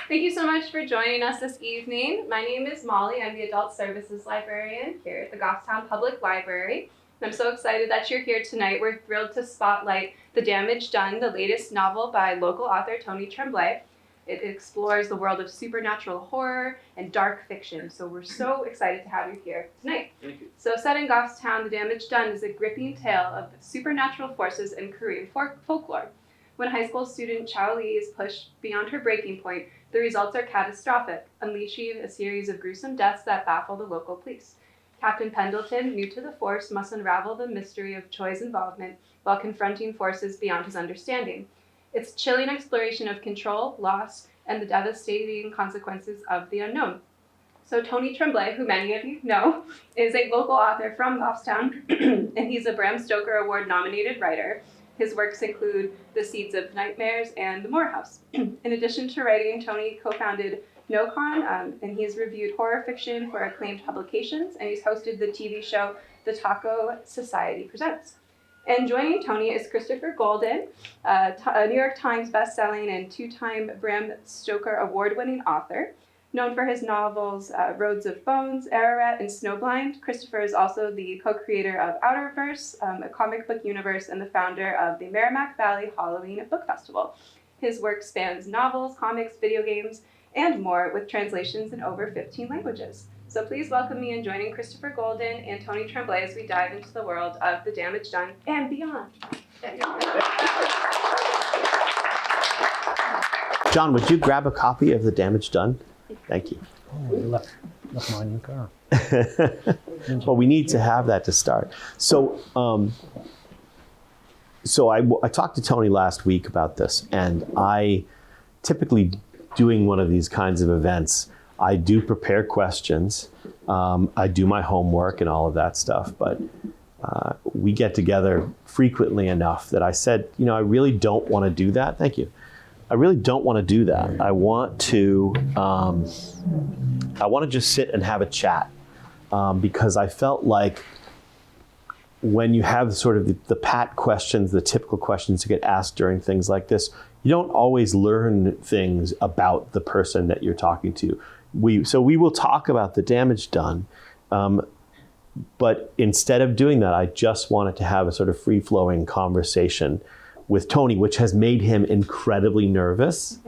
Thank you so much for joining us this evening. My name is Molly. I'm the Adult Services Librarian here at the Goffstown Public Library. And I'm so excited that you're here tonight. We're thrilled to spotlight The Damage Done, the latest novel by local author Tony Tremblay. It explores the world of supernatural horror and dark fiction. So we're so excited to have you here tonight. Thank you. So set in Goffstown, The Damage Done is a gripping tale of supernatural forces in Korean folklore. When high school student Chao Li is pushed beyond her breaking point, the results are catastrophic, unleashing a series of gruesome deaths that baffle the local police. Captain Pendleton, new to the force, must unravel the mystery of Choi's involvement while confronting forces beyond his understanding. It's a chilling exploration of control, loss, and the devastating consequences of the unknown. So Tony Tremblay, who many of you know, is a local author from Goffstown, and he's a Bram Stoker Award-nominated writer. His works include The Seeds of Nightmares and The Morehouse. In addition to writing, Tony co-founded NoCon, and he's reviewed horror fiction for acclaimed publications, and he's hosted the TV show The Taco Society Presents. And joining Tony is Christopher Golden, a New York Times bestselling and two-time Bram Stoker award-winning author. Known for his novels Roads of Bones, Ararat, and Snowblind, Christopher is also the co-creator of Outerverse, a comic book universe, and the founder of the Merrimack Valley Halloween Book Festival. His work spans novels, comics, video games, and more, with translations in over 15 languages. So please welcome me in joining Christopher Golden and Tony Tremblay as we dive into the world of The Damage Done and beyond. John, would you grab a copy of The Damage Done? Thank you. Oh, you left mine in the car. Well, we need to have that to start. So, I talked to Tony last week about this, and I typically, doing one of these kinds of events, I do prepare questions. I do my homework and all of that stuff, but we get together frequently enough that I said, I really don't want to do that. Thank you. I really don't want to do that. I want to just sit and have a chat because I felt like when you have sort of the pat questions, the typical questions that get asked during things like this, you don't always learn things about the person that you're talking to. We will talk about The Damage Done, but instead of doing that, I just wanted to have a sort of free-flowing conversation with Tony, which has made him incredibly nervous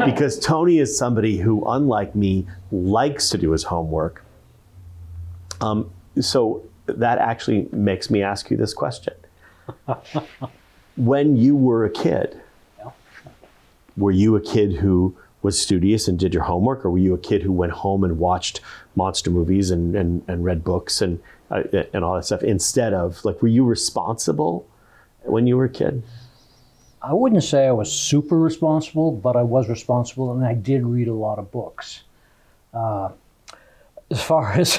because Tony is somebody who, unlike me, likes to do his homework. So that actually makes me ask you this question. When you were a kid, were you a kid who was studious and did your homework, or were you a kid who went home and watched monster movies and read books and all that stuff instead of, were you responsible when you were a kid? I wouldn't say I was super responsible, but I was responsible, and I did read a lot of books. As far as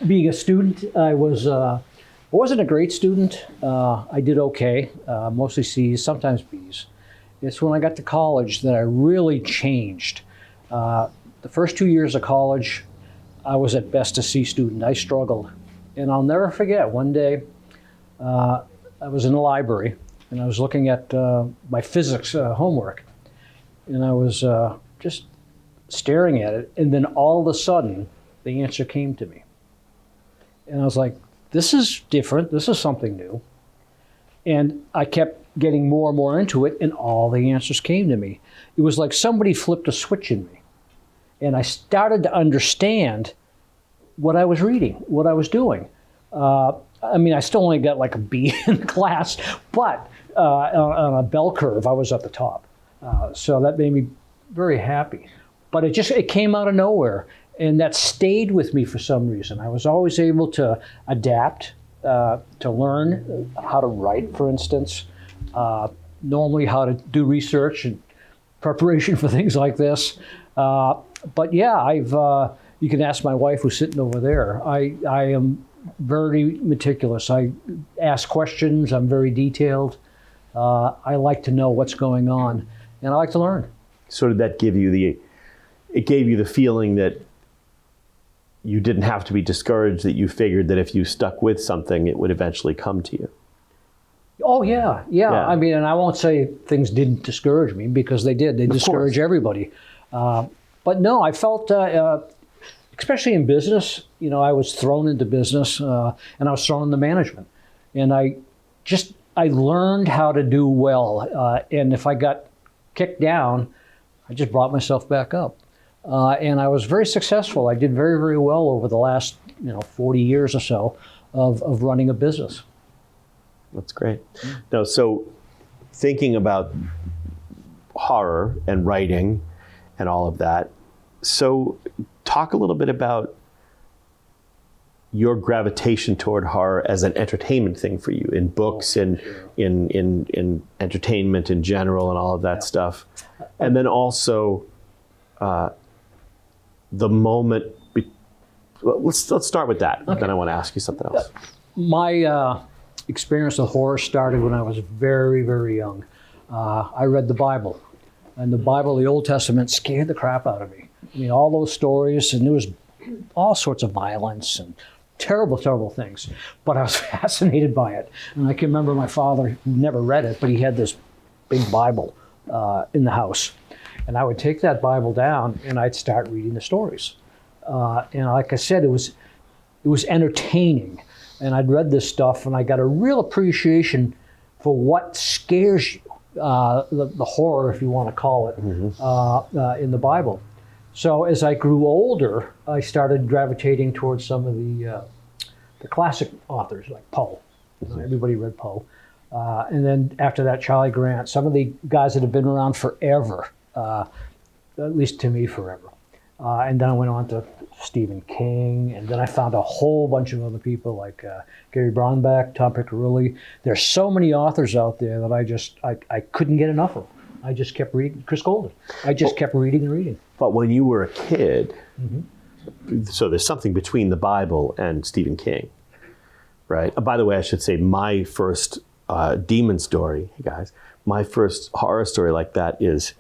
being a student, I wasn't a great student. I did okay, mostly C's, sometimes B's. It's when I got to college that I really changed. The first 2 years of college, I was at best a C student. I struggled. And I'll never forget, one day, I was in the library, and I was looking at my physics homework, and I was just staring at it, and then all of a sudden, the answer came to me. And I was like, this is different, this is something new. And I kept getting more and more into it, and all the answers came to me. It was like somebody flipped a switch in me, and I started to understand what I was reading, what I was doing. I still only got like a B in class, but on a bell curve, I was at the top. So that made me very happy. But it came out of nowhere, and that stayed with me for some reason. I was always able to adapt, to learn how to write, for instance, normally how to do research and preparation for things like this. But yeah, you can ask my wife who's sitting over there. I am very meticulous. I ask questions. I'm very detailed. I like to know what's going on, and I like to learn. So did that give you it gave you the feeling that you didn't have to be discouraged, that you figured that if you stuck with something, it would eventually come to you? Oh yeah, yeah. Yeah. I mean, and I won't say things didn't discourage me because they did. They discourage everybody. But no, I felt, especially in business, I was thrown into business and I was thrown into management, and I learned how to do well. And if I got kicked down, I just brought myself back up. And I was very successful. I did very, very well over the last 40 years or so of running a business. That's great. No, so thinking about horror and writing and all of that, so talk a little bit about your gravitation toward horror as an entertainment thing for you in books and in entertainment in general and all of that stuff. And then also the moment, let's start with that. Okay. Then I want to ask you something else. My experience with horror started when I was very, very young. I read the Bible, and the Bible, the Old Testament, scared the crap out of me. I mean, all those stories, and there was all sorts of violence and terrible, terrible things. But I was fascinated by it. And I can remember my father, who never read it, but he had this big Bible in the house. And I would take that Bible down, and I'd start reading the stories. And like I said, it was entertaining. And I'd read this stuff, and I got a real appreciation for what scares you, the horror, if you want to call it, in the Bible. So as I grew older, I started gravitating towards some of the classic authors, like Poe. Everybody read Poe. And then after that, Charlie Grant, some of the guys that have been around forever, at least to me, forever. And then I went on to Stephen King, and then I found a whole bunch of other people like Gary Brownback, Tom Piccirilli. There's so many authors out there that I couldn't get enough of. I just kept reading. Chris Golden. I just kept reading and reading. But when you were a kid, so there's something between the Bible and Stephen King, right? By the way, I should say my first demon story, hey guys, my first horror story like that is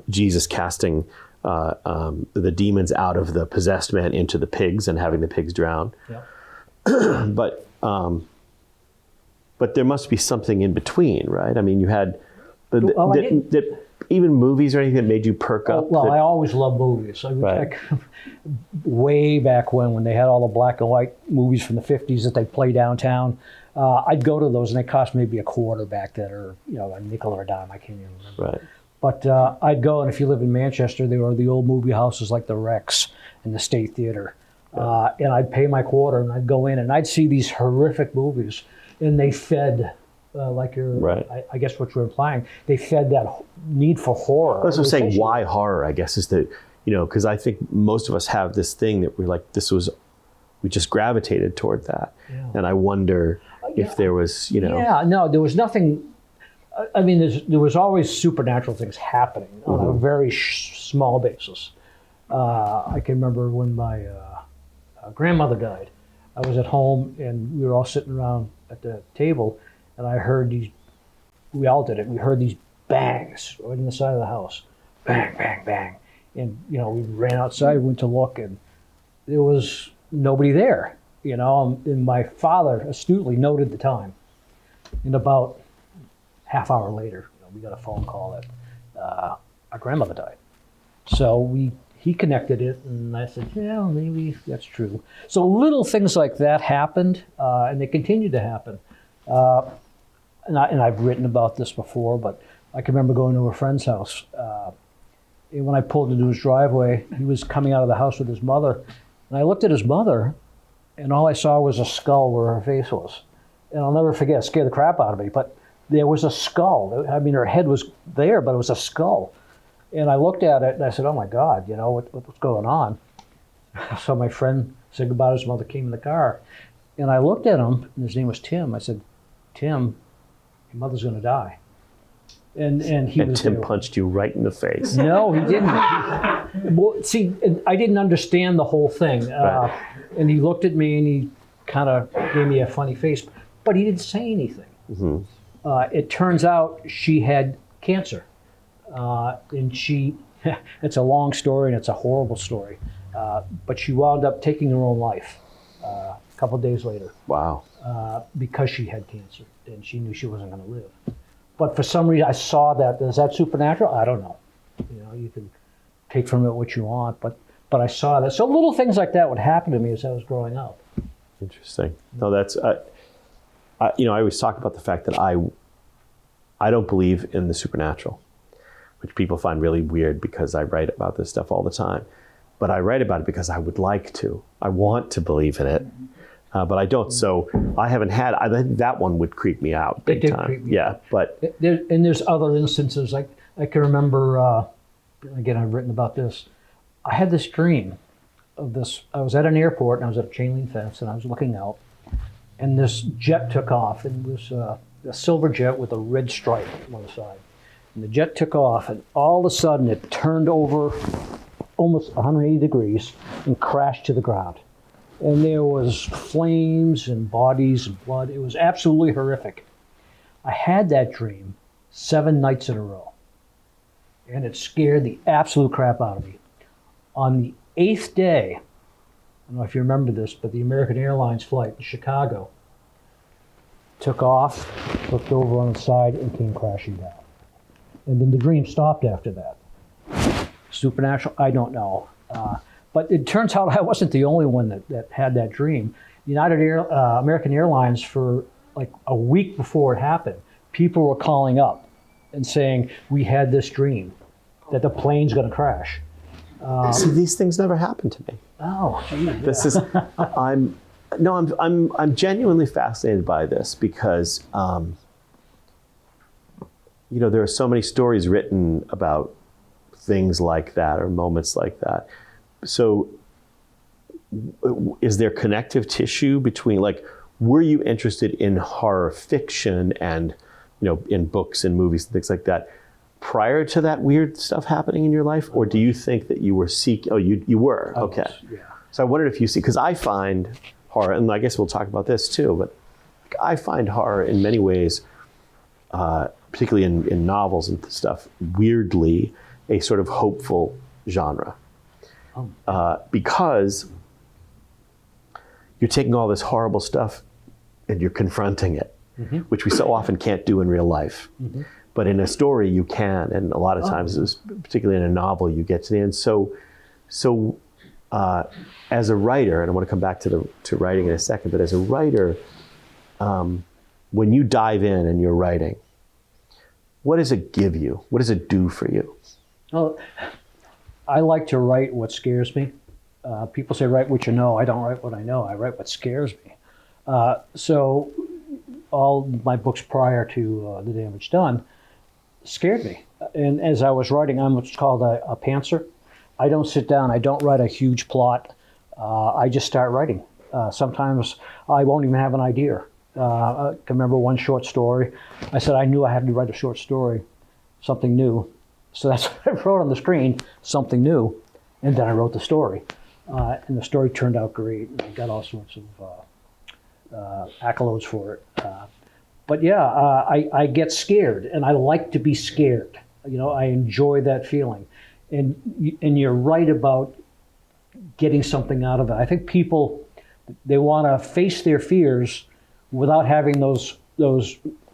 Jesus casting the demons out of the possessed man into the pigs and having the pigs drown. Yeah. But there must be something in between, right? I mean, you had even movies or anything that made you perk up. I always loved movies. Way back when they had all the black and white movies from the 50s that they play downtown, I'd go to those, and they cost maybe a quarter back then, or a nickel or a dime. I can't even remember. Right. But I'd go, and if you live in Manchester, there were the old movie houses like the Rex and the State Theater. And I'd pay my quarter, and I'd go in, and I'd see these horrific movies, and they fed, I guess what you're implying, they fed that need for horror. That's what I'm saying. Why horror, I guess, is that, because I think most of us have this thing that we're like, we just gravitated toward that. Yeah. And I wonder if there was, Yeah, no, there was nothing. I mean, there was always supernatural things happening on a very small basis. I can remember when my grandmother died. I was at home, and we were all sitting around at the table, and I heard we all did it, we heard these bangs right in the side of the house. Bang, bang, bang. And, we ran outside, went to look, and there was nobody there, and my father astutely noted the time. And about half hour later, we got a phone call that our grandmother died. So he connected it, and I said, yeah, maybe that's true. So little things like that happened, and they continue to happen. And I've written about this before, but I can remember going to a friend's house. And when I pulled into his driveway, he was coming out of the house with his mother. And I looked at his mother, and all I saw was a skull where her face was. And I'll never forget, it scared the crap out of me. But there was a skull. I mean, her head was there, but it was a skull. And I looked at it, and I said, oh, my God, what's going on? So my friend said goodbye to his mother, came in the car. And I looked at him, and his name was Tim. I said, Tim, your mother's going to die. And Tim punched you right in the face. No, he didn't. Well, see, I didn't understand the whole thing. Right. And he looked at me, and he kind of gave me a funny face, but he didn't say anything. Mm-hmm. It turns out she had cancer. And it's a long story, and it's a horrible story. But she wound up taking her own life a couple of days later. Wow. because she had cancer and she knew she wasn't going to live. But for some reason, I saw that. Is that supernatural? I don't know. You can take from it what you want, but I saw that. So little things like that would happen to me as I was growing up. Interesting. No, that's I always talk about the fact that I don't believe in the supernatural, which people find really weird because I write about this stuff all the time. But I write about it because I would like to. I want to believe in it, but I don't. So I haven't had. I think that one would creep me out big time. Creep me out. But there's other instances. Like I can remember. Again, I've written about this. I had this dream of this. I was at an airport and I was at a chain link fence and I was looking out, and this jet took off, and it was a silver jet with a red stripe on one side. And the jet took off, and all of a sudden it turned over almost 180 degrees and crashed to the ground. And there was flames and bodies and blood. It was absolutely horrific. I had that dream 7 nights in a row, and it scared the absolute crap out of me. On the 8th day, I don't know if you remember this, but the American Airlines flight in Chicago took off, looked over on its side, and came crashing down. And then the dream stopped after that. Supernatural? I don't know. But it turns out I wasn't the only one that had that dream. American Airlines, for like a week before it happened, people were calling up and saying, we had this dream, that the plane's going to crash. See, these things never happen to me. Oh, geez, yeah. This is, I'm genuinely fascinated by this because, there are so many stories written about things like that or moments like that. So is there connective tissue between, like, were you interested in horror fiction and, in books and movies and things like that prior to that weird stuff happening in your life? Or do you think that you were you were? Okay. Yeah. So I wondered if you see, because I find horror, and I guess we'll talk about this too, but I find horror in many ways, particularly in novels and stuff, weirdly a sort of hopeful genre. Because you're taking all this horrible stuff and you're confronting it, which we so often can't do in real life. But in a story you can, and a lot of times, particularly in a novel, you get to the end. So as a writer, and I want to come back to writing in a second, but as a writer, when you dive in and you're writing, what does it give you? What does it do for you? Well, I like to write what scares me. People say write what you know. I don't write what I know. I write what scares me. So all my books prior to The Damage Done scared me. And as I was writing, I'm what's called a pantser. I don't sit down. I don't write a huge plot. I just start writing. Sometimes I won't even have an idea. I can remember one short story. I said I knew I had to write a short story, something new. So that's what I wrote on the screen, something new, and then I wrote the story. And the story turned out great. And I got all sorts of accolades for it. But yeah, I get scared, and I like to be scared. I enjoy that feeling. And you're right about getting something out of it. I think people, they want to face their fears without having those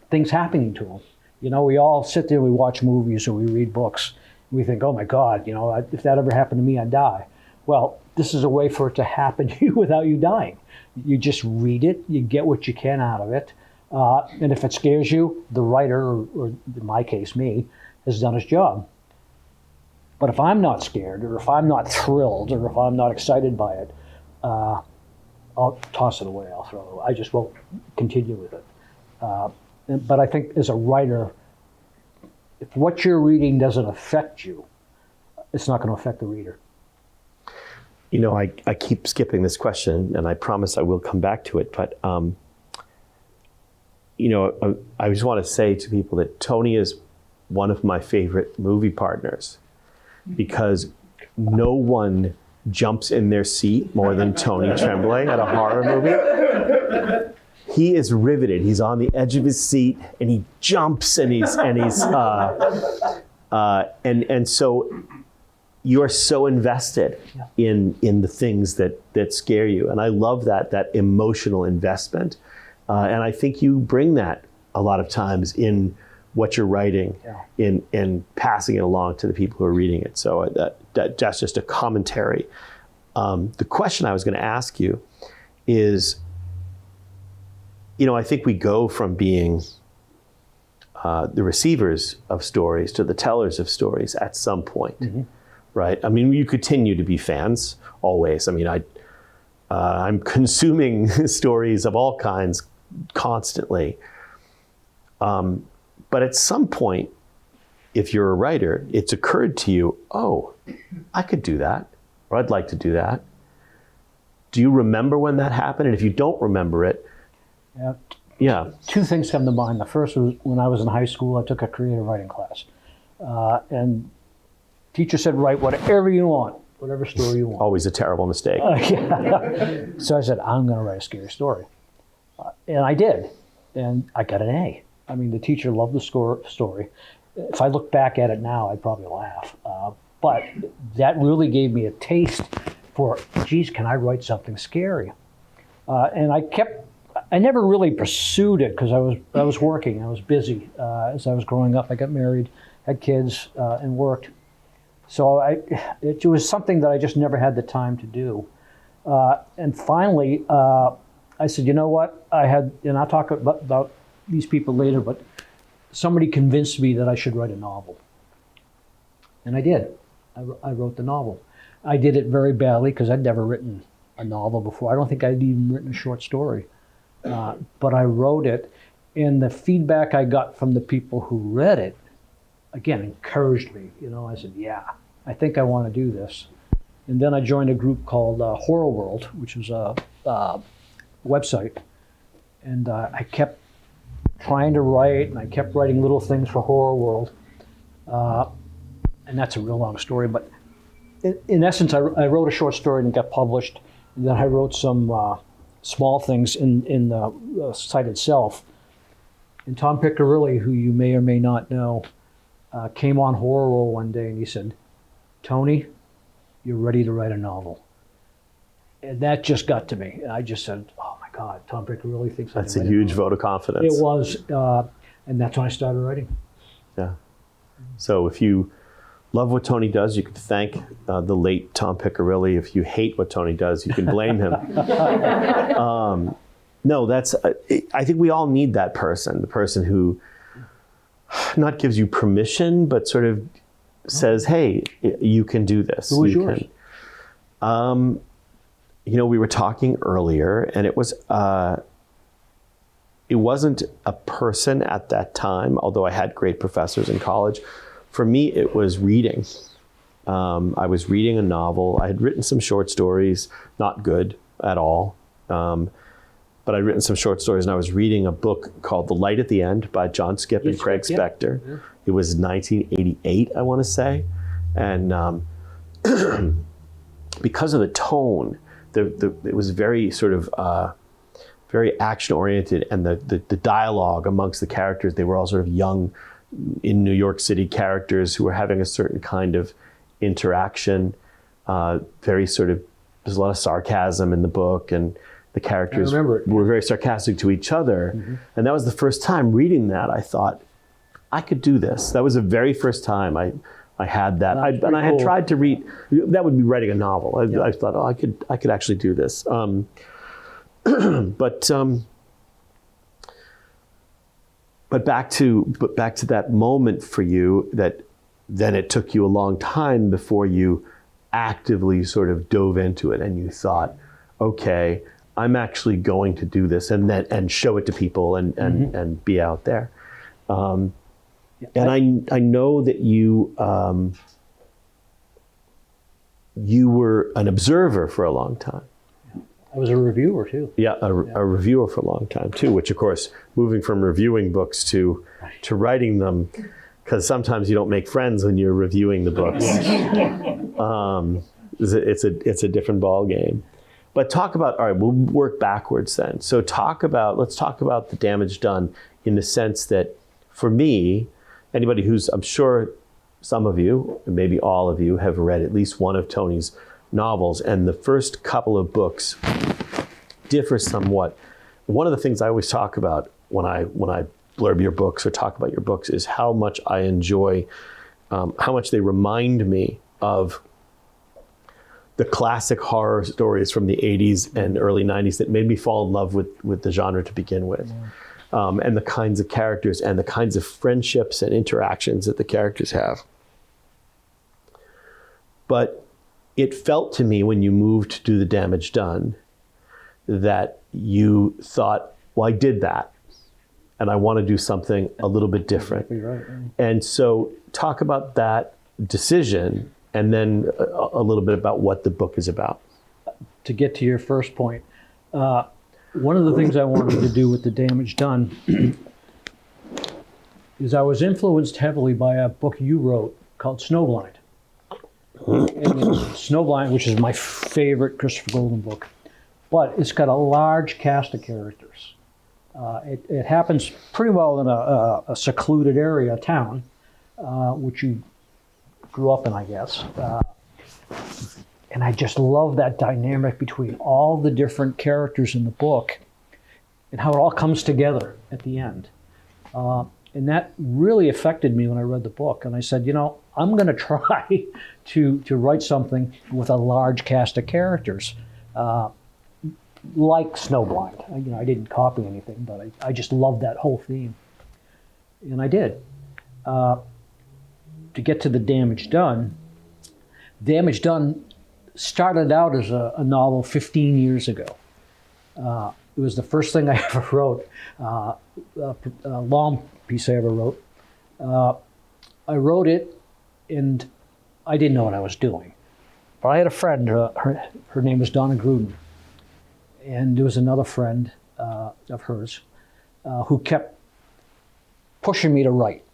things happening to them. We all sit there, we watch movies or we read books. And we think, oh my God, if that ever happened to me, I'd die. Well, this is a way for it to happen to you without you dying. You just read it, you get what you can out of it. And if it scares you, the writer, or in my case, me, has done his job. But if I'm not scared, or if I'm not thrilled, or if I'm not excited by it, I'll toss it away, I'll throw it away. I just won't continue with it. But I think as a writer, if what you're reading doesn't affect you, it's not going to affect the reader. I keep skipping this question, and I promise I will come back to it. But, I just want to say to people that Tony is one of my favorite movie partners because no one jumps in their seat more than Tony Tremblay at a horror movie. He is riveted. He's on the edge of his seat, and he jumps, and so you're so invested in the things that scare you, and I love that emotional investment. And I think you bring that a lot of times in what you're writing, in passing it along to the people who are reading it. So that's just a commentary. The question I was going to ask you is, I think we go from being the receivers of stories to the tellers of stories at some point, right? I mean, you continue to be fans always. I mean, I'm consuming stories of all kinds constantly. But at some point, if you're a writer, it's occurred to you, oh, I could do that, or I'd like to do that. Do you remember when that happened? And if you don't remember it, yeah. Two things come to mind. The first was when I was in high school, I took a creative writing class. And teacher said, write whatever you want, whatever story you want. Always a terrible mistake. So I said, I'm going to write a scary story. And I did. And I got an A. I mean, the teacher loved the story. If I look back at it now, I'd probably laugh. But that really gave me a taste for, geez, can I write something scary? And I never really pursued it because I was working. I was busy as I was growing up. I got married, had kids, and worked. So it was something that I just never had the time to do. And finally, I said, you know what? And I'll talk about these people later, but somebody convinced me that I should write a novel. And I did. I wrote the novel. I did it very badly because I'd never written a novel before. I don't think I'd even written a short story. But I wrote it, and the feedback I got from the people who read it, again, encouraged me. I said, yeah, I think I want to do this. And then I joined a group called Horror World, which was a website. And I kept trying to write, and I kept writing little things for Horror World. And that's a real long story, but in essence, I wrote a short story and it got published. And then I wrote some small things in the site itself. And Tom Piccirilli, who you may or may not know, came on Horror World one day and he said, Tony, you're ready to write a novel. And that just got to me. I just said, oh my God, Tom Piccirilli thinks I can write a novel. That's a huge vote of confidence. It was, and that's when I started writing. Yeah. So if you love what Tony does, you can thank the late Tom Piccirilli. If you hate what Tony does, you can blame him. No, I think we all need that person, the person who not gives you permission, but sort of says, hey, you can do this. Who was yours? We were talking earlier, and it wasn't a person at that time, although I had great professors in college. For me, it was reading. I was reading a novel. I had written some short stories, not good at all. But I'd written some short stories, and I was reading a book called The Light at the End by John Skipp and Craig Spector. Yeah. It was 1988, I want to say. And because of the tone, it was very sort of very action-oriented, and the dialogue amongst the characters, they were all sort of young, in New York City characters who were having a certain kind of interaction, very sort of, there's a lot of sarcasm in the book, and the characters were very sarcastic to each other. Mm-hmm. And that was the first time reading that I thought, I could do this. That was the very first time I had that. I had tried to read, that would be writing a novel. I thought, I could actually do this. But back to that moment for you, that then it took you a long time before you actively sort of dove into it, and you thought, okay, I'm actually going to do this, and show it to people, and be out there. And I know that you were an observer for a long time. I was a reviewer too. Yeah, a reviewer for a long time too, which of course, moving from reviewing books to writing them, because sometimes you don't make friends when you're reviewing the books. It's a different ball game. But all right, we'll work backwards then. So let's talk about The Damage Done, in the sense that, for me, anybody who's, I'm sure some of you, and maybe all of you, have read at least one of Tony's novels, and the first couple of books differ somewhat one of the things I always talk about when I blurb your books or talk about your books is how much I enjoy, how much they remind me of the classic horror stories from the 80s and early 90s that made me fall in love with the genre to begin with. And the kinds of characters and the kinds of friendships and interactions that the characters have. But it felt to me when you moved to do The Damage Done that you thought, well, I did that, and I want to do something a little bit different. Exactly right. And so talk about that decision, and then a little bit about what the book is about. To get to your first point, one of the things I wanted to do with The Damage Done is I was influenced heavily by a book you wrote called Snowblind. And Snowblind, which is my favorite Christopher Golden book, but it's got a large cast of characters. It happens pretty well in a secluded area, a town, which you grew up in, I guess. And I just love that dynamic between all the different characters in the book and how it all comes together at the end. And that really affected me when I read the book. And I said, you know, I'm going to try to write something with a large cast of characters, like Snowblind. You know, I didn't copy anything, but I just loved that whole theme. And I did. To get to The Damage Done, Damage Done started out as a novel 15 years ago. It was the first thing I ever wrote, a long piece I ever wrote. I wrote it, and I didn't know what I was doing. But I had a friend, her name was Donna Gruden, and there was another friend of hers who kept pushing me to write,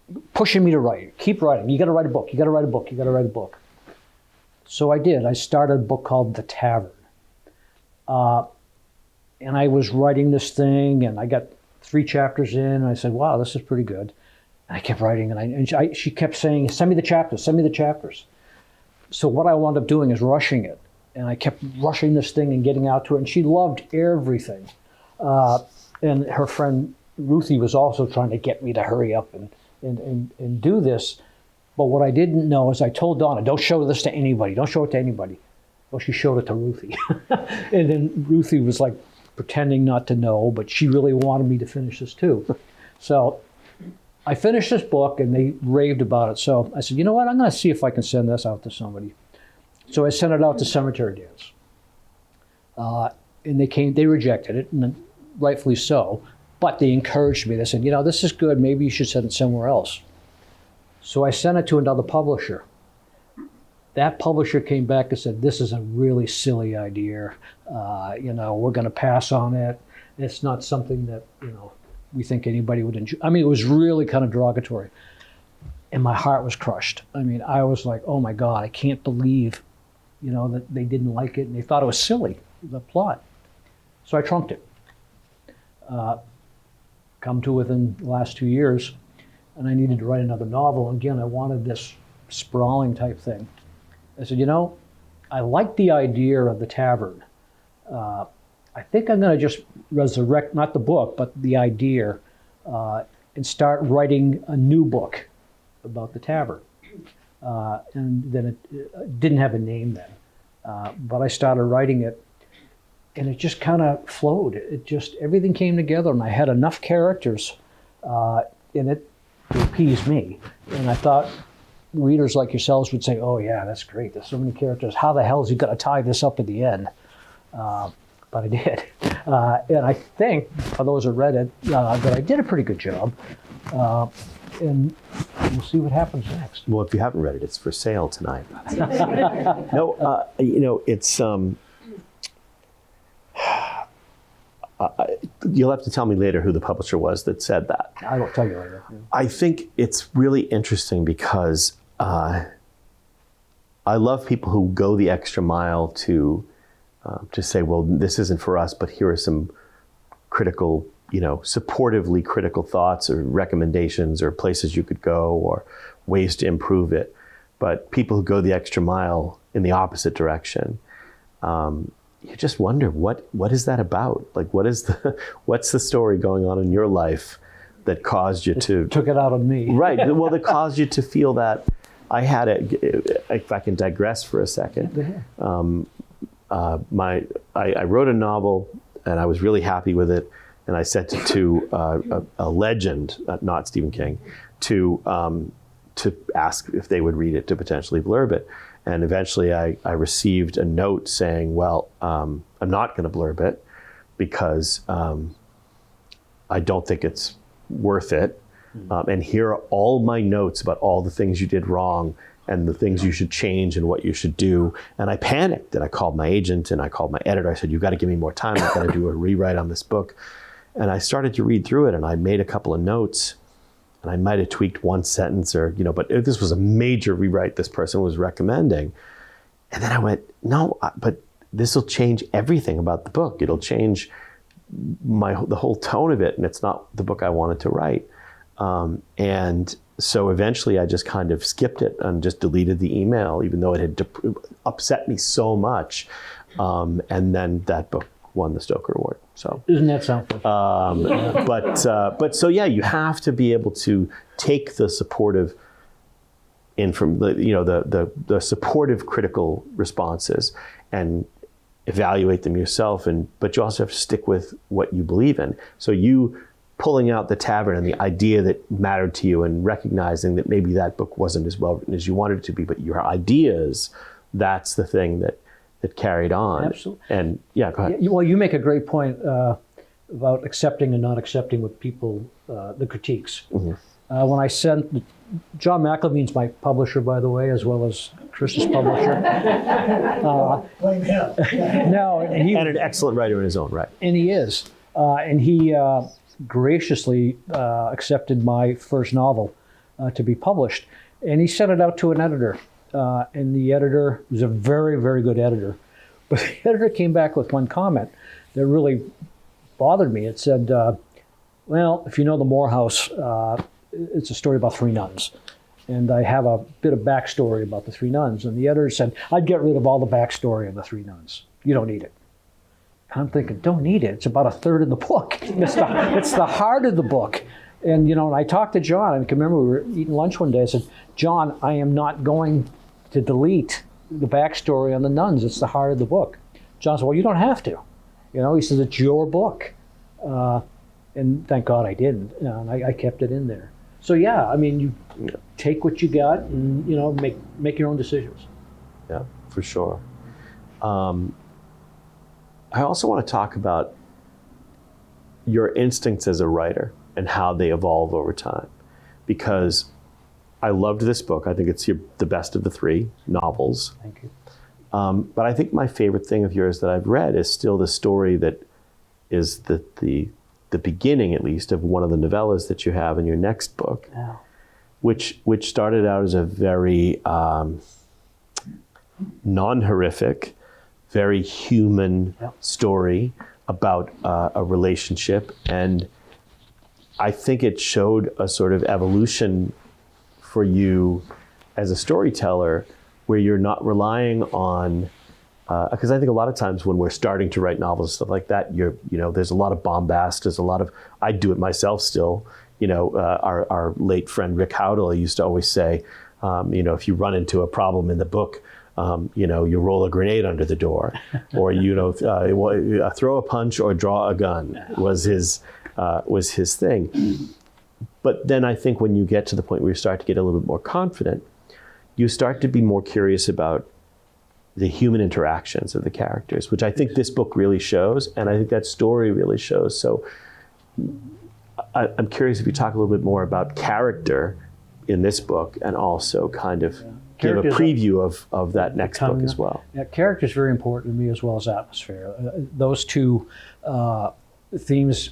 keep writing. You got to write a book, you got to write a book, you got to write a book. So I did. I started a book called The Tavern. And I was writing this thing, and I got 3 chapters in, and I said, wow, this is pretty good. And I kept writing, and she kept saying, send me the chapters, send me the chapters. So what I wound up doing is rushing it. And I kept rushing this thing and getting out to her, and she loved everything. And her friend Ruthie was also trying to get me to hurry up and do this. But what I didn't know is I told Donna, don't show this to anybody. Don't show it to anybody. Well, she showed it to Ruthie. And then Ruthie was like pretending not to know, but she really wanted me to finish this too. So I finished this book, and they raved about it. So I said, you know what? I'm going to see if I can send this out to somebody. So I sent it out to Cemetery Dance. And they rejected it, and rightfully so. But they encouraged me. They said, you know, this is good. Maybe you should send it somewhere else. So I sent it to another publisher. That publisher came back and said, this is a really silly idea. You know, we're going to pass on it. It's not something that, you know, we think anybody would enjoy. I mean, it was really kind of derogatory. And my heart was crushed. I mean, I was like, oh my God, I can't believe, you know, that they didn't like it, and they thought it was silly, the plot. So I trunked it. Come to within the last 2 years, and I needed to write another novel. Again, I wanted this sprawling type thing. I said, you know, I like the idea of The Tavern. I think I'm going to just resurrect, not the book, but the idea, and start writing a new book about The Tavern. And then it didn't have a name then, but I started writing it, and it just kind of flowed. It just, everything came together, and I had enough characters in it to appease me. And I thought readers like yourselves would say, oh yeah, that's great. There's so many characters. How the hell is he going to tie this up at the end? But I did. And I think, for those who read it, that I did a pretty good job. And we'll see what happens next. Well, if you haven't read it, it's for sale tonight. No, you know, it's, you'll have to tell me later who the publisher was that said that. I will tell you later. Yeah. I think it's really interesting because I love people who go the extra mile to say, well, this isn't for us, but here are some critical, you know, supportively critical thoughts or recommendations or places you could go or ways to improve it. But people who go the extra mile in the opposite direction, you just wonder what is that about? Like, what's the story going on in your life that caused you to Took it out of me. right? Well, that caused you to feel that. I had it. If I can digress for a second, I wrote a novel and I was really happy with it, and I sent it to a legend, not Stephen King, to ask if they would read it, to potentially blurb it. And eventually I received a note saying, well, I'm not going to blurb it because I don't think it's worth it. And here are all my notes about all the things you did wrong and the things you should change and what you should do. And I panicked, and I called my agent and I called my editor. I said, you've got to give me more time. I've got to do a rewrite on this book. And I started to read through it, and I made a couple of notes, and I might have tweaked one sentence but this was a major rewrite this person was recommending. And then I went, no, but this will change everything about the book. It'll change the whole tone of it, and it's not the book I wanted to write. And so eventually I just kind of skipped it and just deleted the email, even though it had upset me so much. And then that book won the Stoker Award. So Isn't that something? but so yeah, you have to be able to take the supportive the supportive critical responses and evaluate them yourself, but you also have to stick with what you believe in. So you pulling out the tavern and the idea that mattered to you, and recognizing that maybe that book wasn't as well written as you wanted it to be, but your ideas, that's the thing that carried on. Absolutely. And yeah, go ahead. Well, you make a great point about accepting and not accepting what people, the critiques. Mm-hmm. When I sent, John McElveen's my publisher, by the way, as well as Chris's publisher. Blame him. No, And an excellent writer in his own right. and he is. And he graciously accepted my first novel to be published. And he sent it out to an editor. And the editor was a very, very good editor. But the editor came back with one comment that really bothered me. It said, well, if you know the Morehouse, it's a story about three nuns. And I have a bit of backstory about the three nuns. And the editor said, I'd get rid of all the backstory of the three nuns. You don't need it. I'm thinking, don't need it. It's about a third of the book. It's the heart of the book. And, and I talked to John. I can remember we were eating lunch one day. I said, John, I am not going to delete the backstory on the nuns. It's the heart of the book. John said, well, you don't have to. He says, it's your book. And thank God I didn't. And I kept it in there. So, yeah, I mean, you take what you got and, make your own decisions. Yeah, for sure. I also want to talk about your instincts as a writer and how they evolve over time. Because I loved this book. I think it's the best of the three novels. Thank you. But I think my favorite thing of yours that I've read is still the story that is the beginning, at least, of one of the novellas that you have in your next book, Yeah. which started out as a very non-horrific, very human story about a relationship. And I think it showed a sort of evolution for you as a storyteller, where you're not relying on, because I think a lot of times when we're starting to write novels and stuff like that, there's a lot of bombast. There's a lot of, I do it myself still. Our late friend Rick Howdle used to always say, if you run into a problem in the book, you roll a grenade under the door, or throw a punch or draw a gun was his thing. But then I think when you get to the point where you start to get a little bit more confident, you start to be more curious about the human interactions of the characters, which I think this book really shows, and I think that story really shows. So I'm curious if you talk a little bit more about character in this book, and also kind of give a preview of that next book as well. Yeah, character is very important to me, as well as atmosphere. Those two themes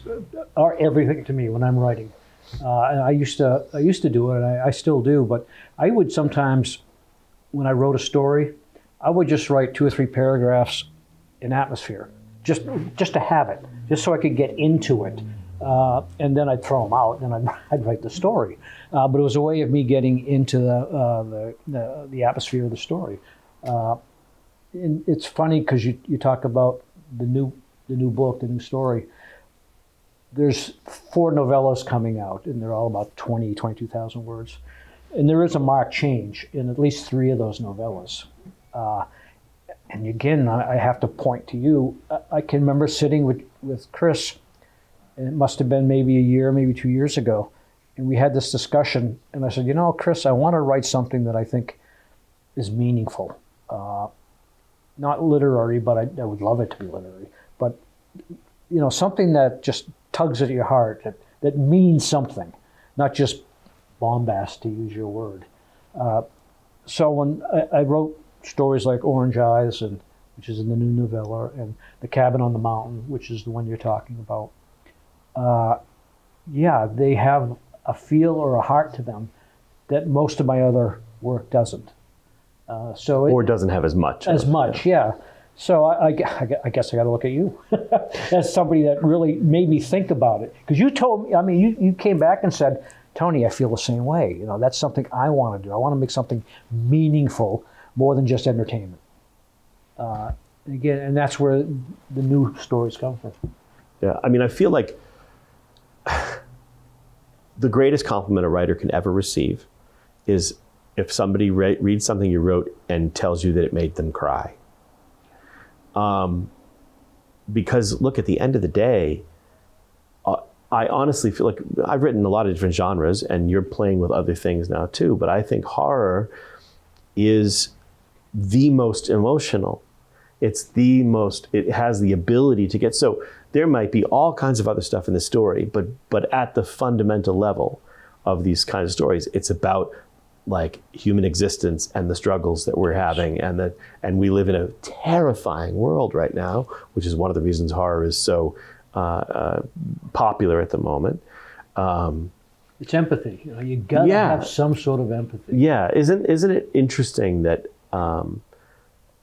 are everything to me when I'm writing. And I used to do it, and I still do. But I would sometimes, when I wrote a story, I would just write 2 or 3 paragraphs in atmosphere, just to have it, just so I could get into it. And then I'd throw them out, and I'd write the story. But it was a way of me getting into the atmosphere of the story. and it's funny because you talk about the new book, the new story. There's 4 novellas coming out, and they're all about 22,000 words. And there is a marked change in at least 3 of those novellas. And again, I have to point to you. I can remember sitting with Chris, and it must have been maybe a year, maybe 2 years ago, and we had this discussion, and I said, Chris, I want to write something that I think is meaningful. Not literary, but I would love it to be literary. But, something that just tugs at your heart, that means something, not just bombast, to use your word. So when I wrote stories like Orange Eyes, which is in the new novella, and The Cabin on the Mountain, which is the one you're talking about, they have a feel or a heart to them that most of my other work doesn't. Or doesn't have as much. Yeah. So I guess I got to look at you as somebody that really made me think about it. Because you told me, you came back and said, Tony, I feel the same way. That's something I want to do. I want to make something meaningful more than just entertainment. Again, and that's where the new stories come from. Yeah, I feel like the greatest compliment a writer can ever receive is if somebody reads something you wrote and tells you that it made them cry. Because look, at the end of the day, I honestly feel like I've written a lot of different genres, and you're playing with other things now too, but I think horror is the most emotional. It has the ability to get, so there might be all kinds of other stuff in the story, but at the fundamental level of these kinds of stories, it's about like human existence and the struggles that we're having, and we live in a terrifying world right now, which is one of the reasons horror is so popular at the moment. It's empathy. You gotta have some sort of empathy. Yeah, isn't it interesting that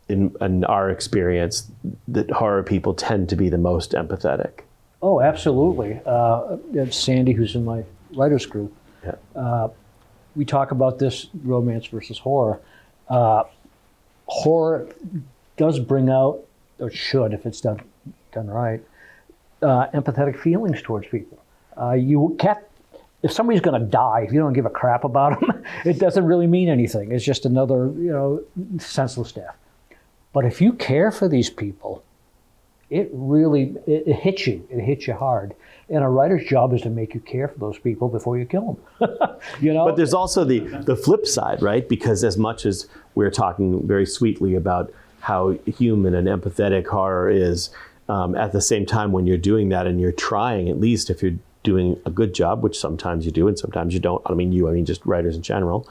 in our experience that horror people tend to be the most empathetic? Oh, absolutely. It's Sandy, who's in my writers group. Yeah. We talk about this romance versus horror. Horror does bring out, or should, if it's done right, empathetic feelings towards people. If somebody's going to die, if you don't give a crap about them, it doesn't really mean anything. It's just another, senseless death. But if you care for these people, it hits you. It hits you hard. And a writer's job is to make you care for those people before you kill them. But there's also the flip side, right? Because as much as we're talking very sweetly about how human and empathetic horror is, at the same time, when you're doing that and you're trying, at least if you're doing a good job, which sometimes you do and sometimes you don't. I mean just writers in general.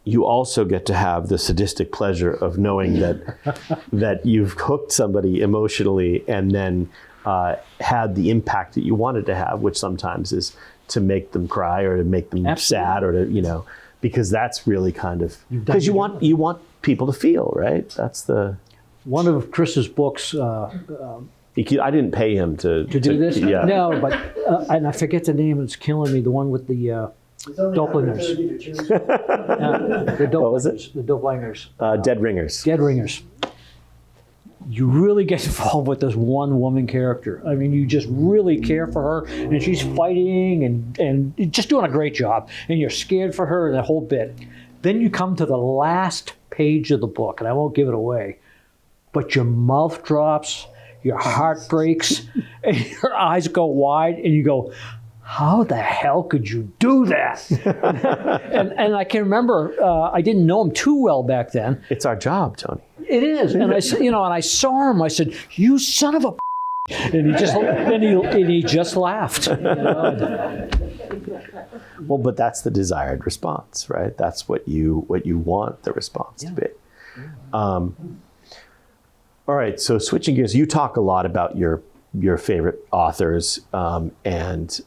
You also get to have the sadistic pleasure of knowing that you've hooked somebody emotionally and then had the impact that you wanted to have, which sometimes is to make them cry or to make them sad or to, because that's really kind of, because you want people to feel, right? That's one of Chris's books. I didn't pay him to do this. Yeah. No, but and I forget the name. It's killing me. The one with the Dopplingers. The What was it? The Dopplingers. Dead Ringers. Dead Ringers. You really get involved with this one woman character. I mean, you just really care for her, and she's fighting and just doing a great job, and you're scared for her and that whole bit. Then you come to the last page of the book, and I won't give it away, but your mouth drops, your heart breaks, and your eyes go wide, and you go, how the hell could you do that? and I can remember, I didn't know him too well back then. It's our job, Tony. It is. And I said, and I saw him, I said, you son of a and he just laughed. Well, but that's the desired response, right? That's what you want the response to be. All right, so switching gears, you talk a lot about your favorite authors and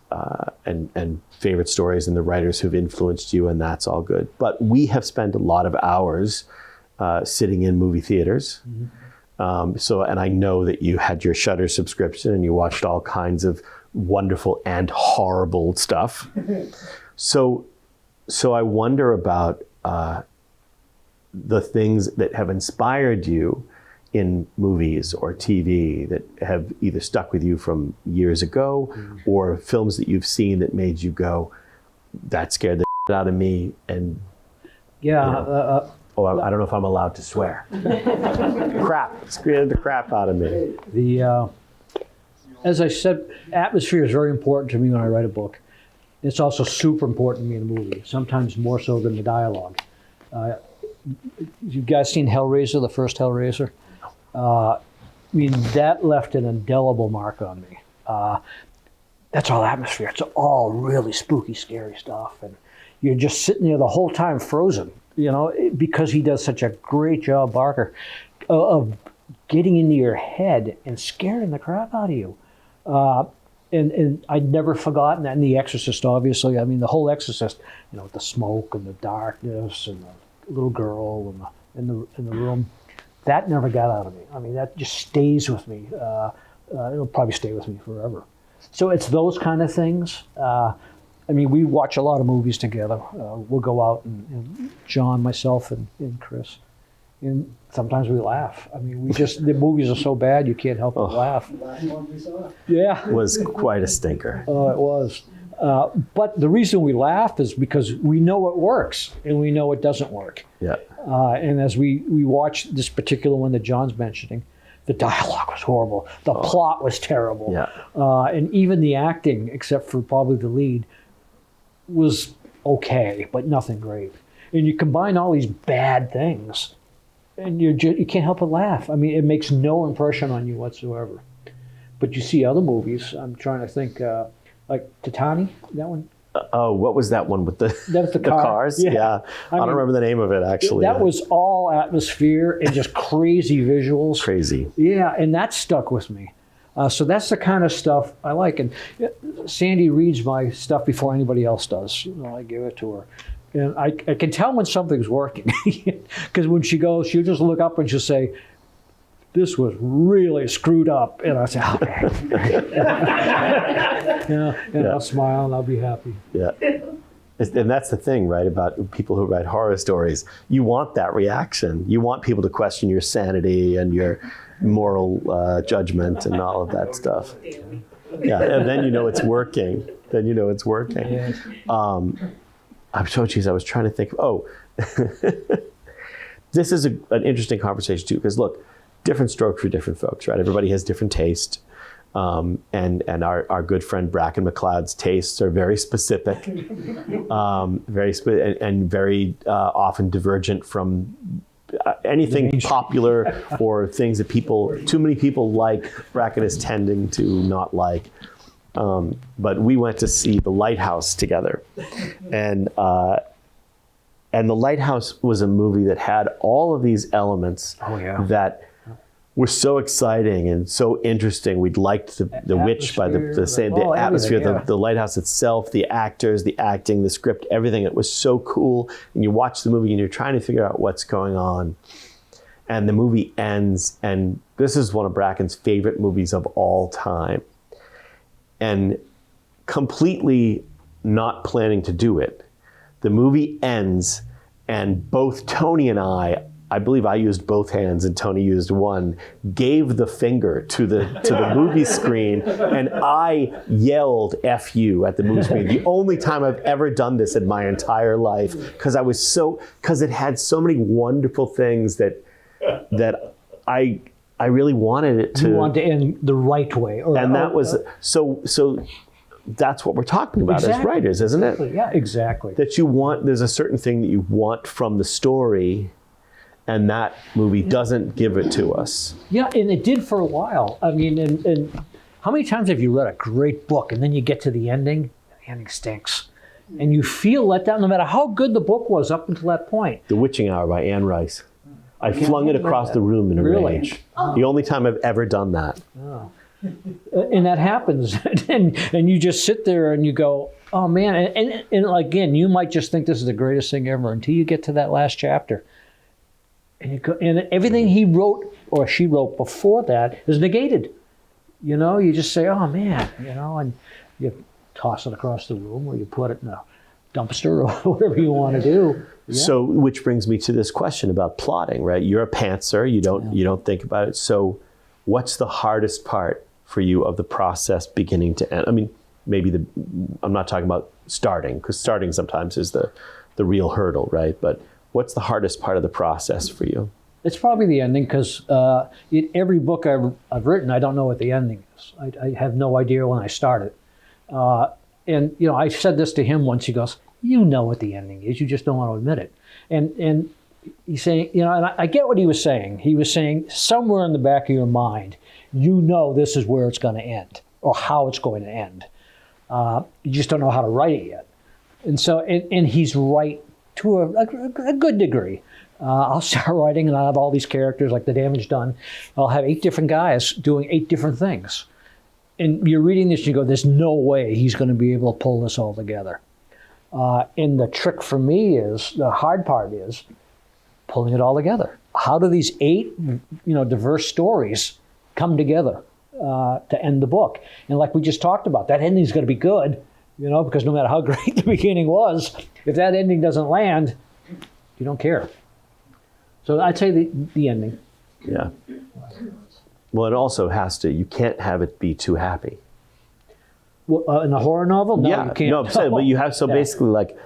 favorite stories and the writers who've influenced you, and that's all good. But we have spent a lot of hours sitting in movie theaters. Mm-hmm. And I know that you had your Shudder subscription and you watched all kinds of wonderful and horrible stuff. So I wonder about the things that have inspired you in movies or TV that have either stuck with you from years ago or films that you've seen that made you go, that scared the shit out of me, and Yeah. I don't know if I'm allowed to swear. Crap, scared the crap out of me. As I said, atmosphere is very important to me when I write a book. It's also super important to me in a movie, sometimes more so than the dialogue. You guys seen Hellraiser, the first Hellraiser? I mean, that left an indelible mark on me. That's all atmosphere. It's all really spooky, scary stuff. And you're just sitting there the whole time frozen, because he does such a great job, Barker, of getting into your head and scaring the crap out of you. And I'd never forgotten that in The Exorcist, obviously. I mean, the whole Exorcist, the smoke and the darkness and the little girl in the room, that never got out of me. I mean, that just stays with me. It'll probably stay with me forever. So it's those kind of things. I mean, we watch a lot of movies together. We'll go out and John, myself, and Chris. And sometimes we laugh. I mean, the movies are so bad you can't help but laugh. The last one we saw. Yeah. It was quite a stinker. Oh, it was. But the reason we laugh is because we know it works and we know it doesn't work. Yeah. And as we watched this particular one that John's mentioning, the dialogue was horrible. The plot was terrible. Yeah. And even the acting, except for probably the lead, was okay, but nothing great. And you combine all these bad things, and you can't help but laugh. I mean, it makes no impression on you whatsoever. But you see other movies. I'm trying to think, like Titani, that one. Oh, what was that one with the That's the car. cars? Yeah. I don't remember the name of it, actually. That was all atmosphere and just crazy visuals. Crazy. Yeah, and that stuck with me. So that's the kind of stuff I like. And Sandy reads my stuff before anybody else does. I give it to her. And I can tell when something's working. Because when she goes, she'll just look up and she'll say, "This was really screwed up." And I say, "Okay." I'll smile and I'll be happy. Yeah. And that's the thing, right, about people who write horror stories. You want that reaction. You want people to question your sanity and your moral judgment and all of that stuff. Yeah, and then it's working. Yeah. I'm so geez, I was trying to think. This is an interesting conversation too, because look, different strokes for different folks, right? Everybody has different taste. And our good friend Bracken McLeod's tastes are very specific, very often divergent from anything popular or things that too many people like. Bracken is tending to not like. But we went to see The Lighthouse together, and The Lighthouse was a movie that had all of these elements that were so exciting and so interesting. We'd liked the Witch by the atmosphere, the lighthouse itself, the actors, the acting, the script, everything. It was so cool. And you watch the movie and you're trying to figure out what's going on. And the movie ends, and this is one of Bracken's favorite movies of all time. And completely not planning to do it, the movie ends, and both Tony and I believe I used both hands and Tony used one, gave the finger to the movie screen, and I yelled "F you" at the movie screen. The only time I've ever done this in my entire life, because it had so many wonderful things that I really wanted it to. You want to end the right way. That was so that's what we're talking about as writers, isn't it? Yeah, exactly. That there's a certain thing that you want from the story, and that movie doesn't give it to us. Yeah, and it did for a while. I mean, and how many times have you read a great book and then you get to the ending stinks. And you feel let down no matter how good the book was up until that point. The Witching Hour by Anne Rice. I flung it across the room in a rage. The only time I've ever done that. Oh. And that happens. and you just sit there and you go, oh man. And again, you might just think this is the greatest thing ever until you get to that last chapter. And you go, and everything he wrote or she wrote before that is negated. You just say, oh man, and you toss it across the room or you put it in a dumpster or whatever you want to do. Yeah. So, which brings me to this question about plotting, right? You're a pantser. You don't think about it. So, what's the hardest part for you of the process beginning to end? I mean, I'm not talking about starting, because starting sometimes is the real hurdle, right? But what's the hardest part of the process for you? It's probably the ending, because in every book I've written, I don't know what the ending is. I have no idea when I start it. And I said this to him once. He goes, "You know what the ending is. You just don't want to admit it." And he's saying, and I get what he was saying. He was saying somewhere in the back of your mind, this is where it's going to end, or how it's going to end. You just don't know how to write it yet. And so, and he's right to a good degree. I'll start writing and I'll have all these characters like The Damage Done. I'll have 8 different guys doing 8 different things. And you're reading this and you go, there's no way he's going to be able to pull this all together. And the trick for me is, the hard part is pulling it all together. How do these 8, diverse stories come together to end the book? And like we just talked about, that ending is going to be good, because no matter how great the beginning was, if that ending doesn't land, you don't care. So I'd say the ending. Yeah. Well, it also you can't have it be too happy. Well, in a horror novel? No, you can't. No, I'm saying, but you have, basically, like,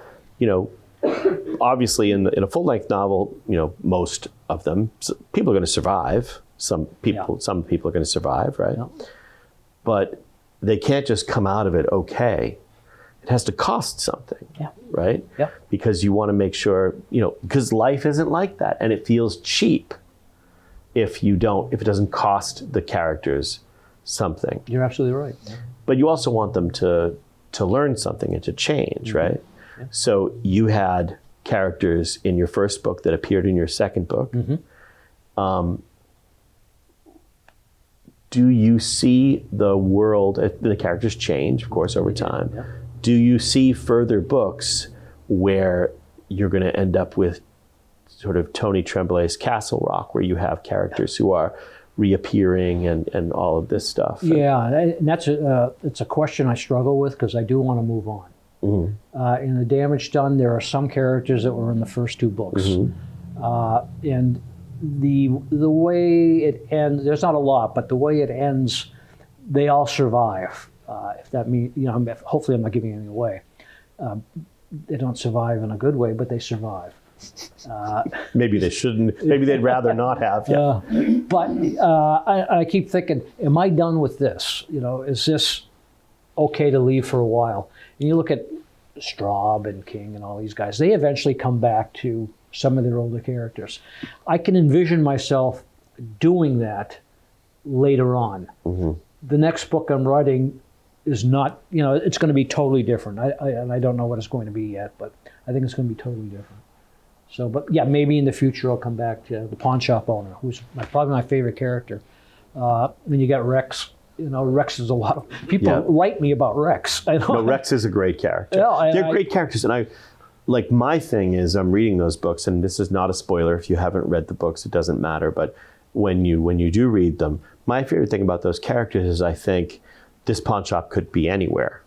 obviously in a full-length novel, most of them, people are going to survive. Some people are going to survive, right? Yeah. But they can't just come out of it okay. It has to cost something, right? Yeah. Because you want to make sure, because life isn't like that, and it feels cheap if it doesn't cost the characters something. You're absolutely right. Yeah. But you also want them to learn something and to change, right? Yeah. So you had characters in your first book that appeared in your second book. Mm-hmm. Do you see the world, the characters change, of course, over time. Yeah. Do you see further books where you're going to end up with sort of Tony Tremblay's Castle Rock, where you have characters who are reappearing and all of this stuff? Yeah, and it's a question I struggle with, because I do want to move on. Mm-hmm. In The Damage Done, there are some characters that were in the first 2 books. Mm-hmm. And the way it ends, there's not a lot, but the way it ends, they all survive. If that means, hopefully I'm not giving anything away. They don't survive in a good way, but they survive. Maybe they shouldn't. Maybe they'd rather not have. Yeah. But I keep thinking, am I done with this? Is this okay to leave for a while? And you look at Straub and King and all these guys. They eventually come back to some of their older characters. I can envision myself doing that later on. Mm-hmm. The next book I'm writing is not, it's going to be totally different. I don't know what it's going to be yet, but I think it's going to be totally different. So, but yeah, maybe in the future I'll come back to the pawn shop owner, who's probably my favorite character. Then you got Rex. Rex is a lot of people write me about Rex. No, Rex is a great character. Yeah, they're great characters, and my thing is, I'm reading those books, and this is not a spoiler if you haven't read the books. It doesn't matter, but when you do read them, my favorite thing about those characters is I think this pawn shop could be anywhere.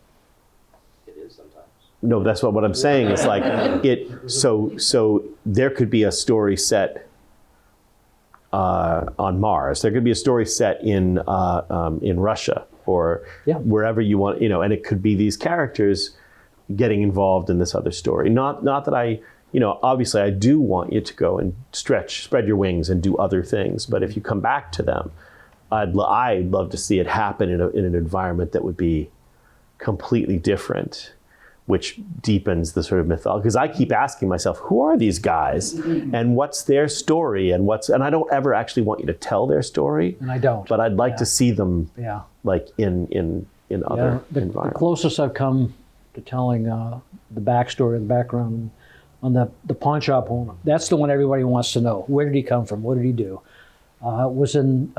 It is sometimes. No, that's what I'm saying. It's like so there could be a story set on Mars. There could be a story set in Russia or wherever you want, and it could be these characters getting involved in this other story. Not that I, obviously I do want you to go and spread your wings and do other things. But if you come back to them, I'd love to see it happen in an environment that would be completely different, which deepens the sort of mythology. Because I keep asking myself, who are these guys, and what's their story, and I don't ever actually want you to tell their story. And I don't. But I'd like to see them, like in other environments. The closest I've come to telling the backstory, the background on the pawn shop owner. That's the one everybody wants to know. Where did he come from? What did he do? Was in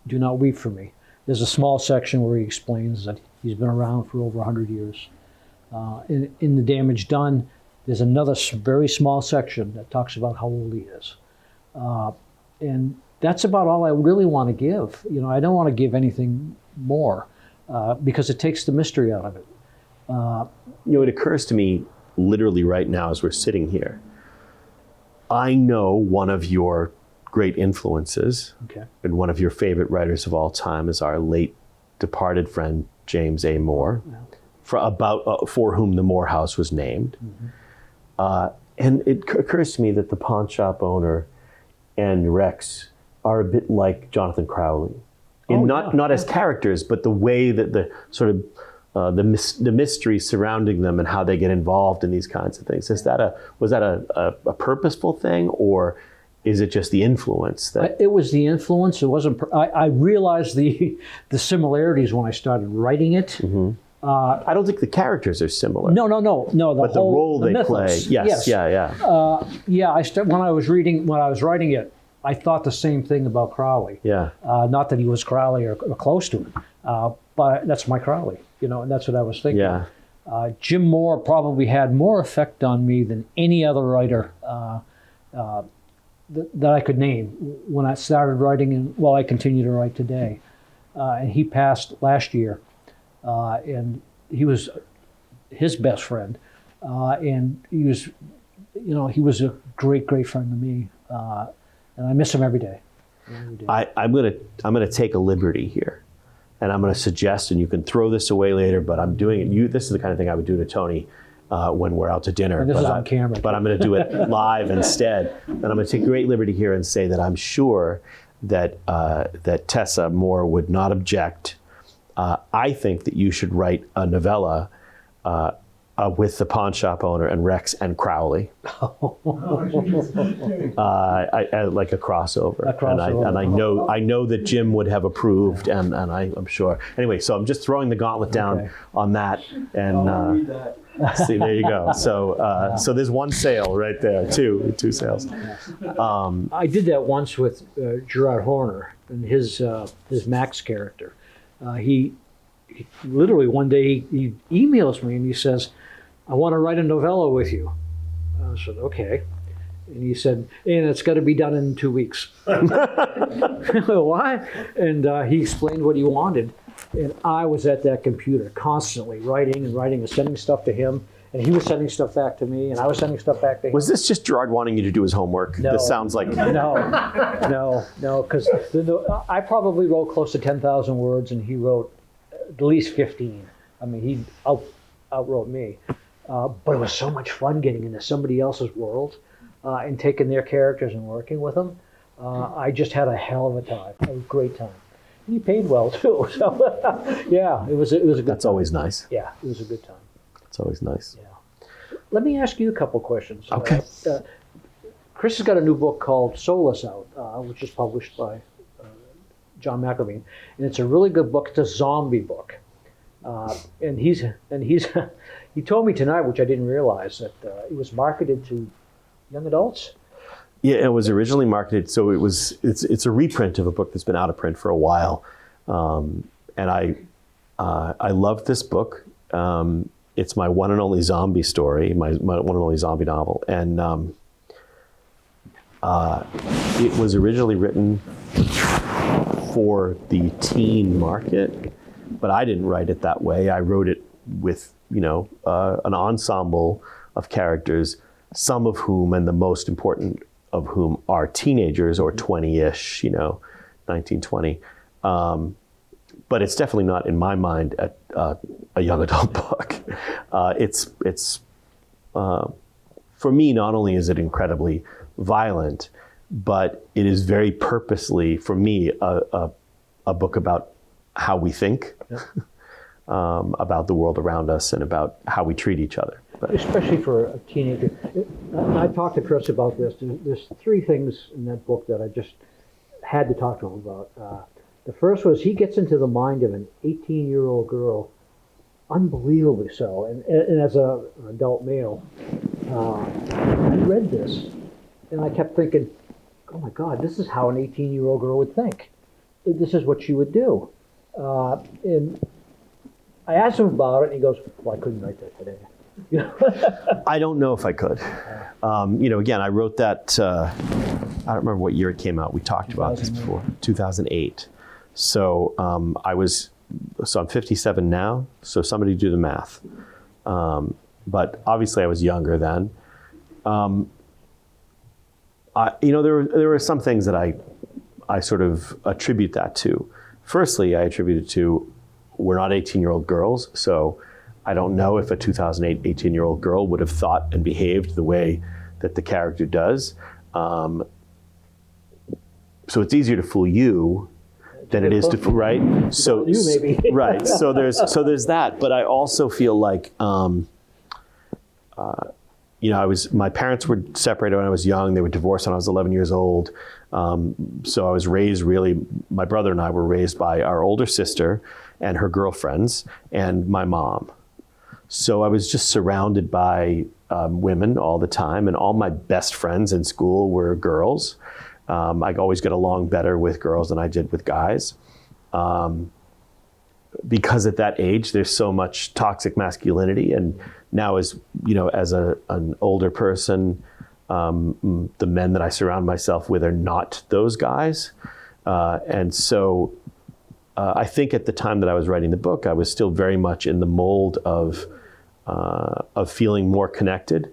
Do Not Weep for Me. There's a small section where he explains that he's been around for over 100 years. In The Damage Done, there's another very small section that talks about how old he is. And that's about all I really want to give. I don't want to give anything more because it takes the mystery out of it. It occurs to me literally right now as we're sitting here, I know one of your great influences Okay. and one of your favorite writers of all time is our late departed friend, James A. Moore, for whom the Moore House was named. And it occurs to me that the pawn shop owner and Rex are a bit like Jonathan Crowley. Not as characters, but the way that the sort of the mystery surrounding them and how they get involved in these kinds of things. Was that a purposeful thing, or is it just the influence? It was the influence. It wasn't. I realized the similarities when I started writing it. I don't think the characters are similar. No. But the role they play. Yes. Yeah. When I was writing it, I thought the same thing about Crowley. Yeah. Not that he was Crowley or close to him, but that's my Crowley, and that's what I was thinking. Yeah. Jim Moore probably had more effect on me than any other writer that I could name when I started writing and while I continue to write today. And he passed last year, and he was his best friend, and he was a great friend to me, and I miss him every day. I'm gonna take a liberty here, and I'm gonna suggest, and you can throw this away later, but I'm doing it. This is the kind of thing I would do to Tony when we're out to dinner. And this is on camera. But I'm going to do it live instead, and I'm going to take great liberty here and say that I'm sure that Tessa Moore would not object. I think that you should write a novella with the pawn shop owner and Rex and Crowley. I like a crossover. And I know that Jim would have approved, and I'm sure. Anyway, so I'm just throwing the gauntlet down on that, and see, there you go. So so there's one sale right there, two sales. I did that once with Gerard Horner and his Max character. He literally one day he emails me and he says, "I want to write a novella with you." I said, "Okay." And he said, "And it's got to be done in 2 weeks." Why? And he explained what he wanted. And I was at that computer constantly writing and sending stuff to him. And he was sending stuff back to me, and I was sending stuff back to him. Was this just Gerard wanting you to do his homework? No. This sounds like... No, because I probably wrote close to 10,000 words, and he wrote at least 15. I mean, he outwrote me. But it was so much fun getting into somebody else's world and taking their characters and working with them. I just had a hell of a time, a great time. And he paid well, too. So, yeah, it was a good That's time. always nice. Yeah, it was a good time. It's always nice. Yeah. Let me ask you a couple questions. Okay. Chris has got a new book called Soulless out, which is published by John McElveen, and it's a really good book. It's a zombie book, and he told me tonight, which I didn't realize, that it was marketed to young adults. Yeah, it was originally marketed, so it's a reprint of a book that's been out of print for a while, and I love this book. It's my one and only zombie story, my one and only zombie novel. And it was originally written for the teen market, but I didn't write it that way. I wrote it with, an ensemble of characters, some of whom, and the most important of whom, are teenagers or 20-ish, 19, 20. But it's definitely not, in my mind, a young adult book. It's for me, not only is it incredibly violent, but it is very purposely, for me, a book about how we think, about the world around us, and about how we treat each other. Especially for a teenager. I talked to Chris about this. There's three things in that book that I just had to talk to him about. The first was he gets into the mind of an 18-year-old girl, unbelievably so. And as an adult male, I read this, and I kept thinking, oh my God, this is how an 18-year-old girl would think. This is what she would do. And I asked him about it, and he goes, well, I couldn't write that today. I don't know if I could. Again, I wrote that, I don't remember what year it came out. We talked about this before, 2008. So I'm 57 now, so somebody do the math. but obviously I was younger then. There were some things that I sort of attribute that to. Firstly, I attribute it to we're not 18-year-old girls, so I don't know if a 2008 18-year-old girl would have thought and behaved the way that the character does. So it's easier to fool you than it is to fool, right? So You maybe. right. So there's that, but I also feel like my parents were separated when I was young. They were divorced when I was 11 years old. So I was raised my brother and I were raised by our older sister and her girlfriends and my mom. So I was just surrounded by women all the time, and all my best friends in school were girls. I always got along better with girls than I did with guys. Because at that age, there's so much toxic masculinity. And now as an older person, the men that I surround myself with are not those guys. And so I think at the time that I was writing the book, I was still very much in the mold of feeling more connected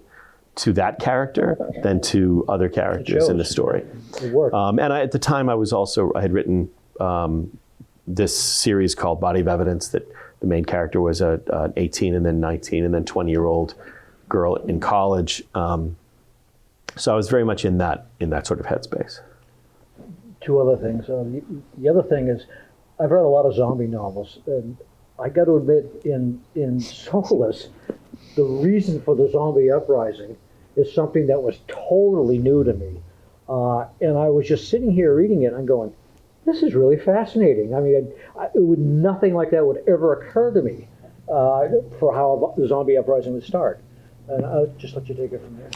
to that character than to other characters in the story. It worked. At the time I had written this series called Body of Evidence, that the main character was an 18 and then 19 and then 20-year-old girl in college. So I was very much in that sort of headspace. Two other things. The other thing is, I've read a lot of zombie novels, and I got to admit, in Soulless, the reason for the zombie uprising is something that was totally new to me. And I was just sitting here reading it and going, this is really fascinating. I mean, nothing like that would ever occur to me for how the zombie uprising would start. And I'll just let you take it from there.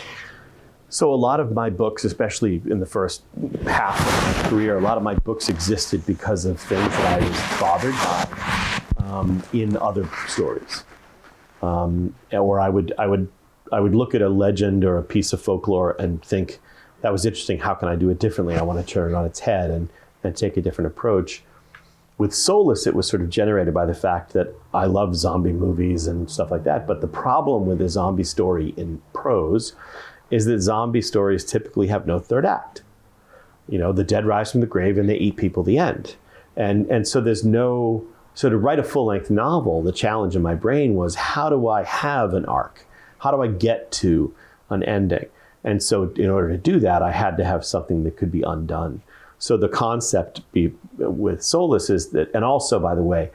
So a lot of my books, especially in the first half of my career, a lot of my books existed because of things that I was bothered by in other stories. Or I would look at a legend or a piece of folklore and think, that was interesting, how can I do it differently? I want to turn it on its head and take a different approach. With Soulless, it was sort of generated by the fact that I love zombie movies and stuff like that. But the problem with a zombie story in prose is that zombie stories typically have no third act. The dead rise from the grave and they eat people, the end. And so there's no, so to write a full-length novel, the challenge in my brain was, how do I have an arc? How do I get to an ending? And so in order to do that, I had to have something that could be undone. So the concept with Soulless is that, and also, by the way,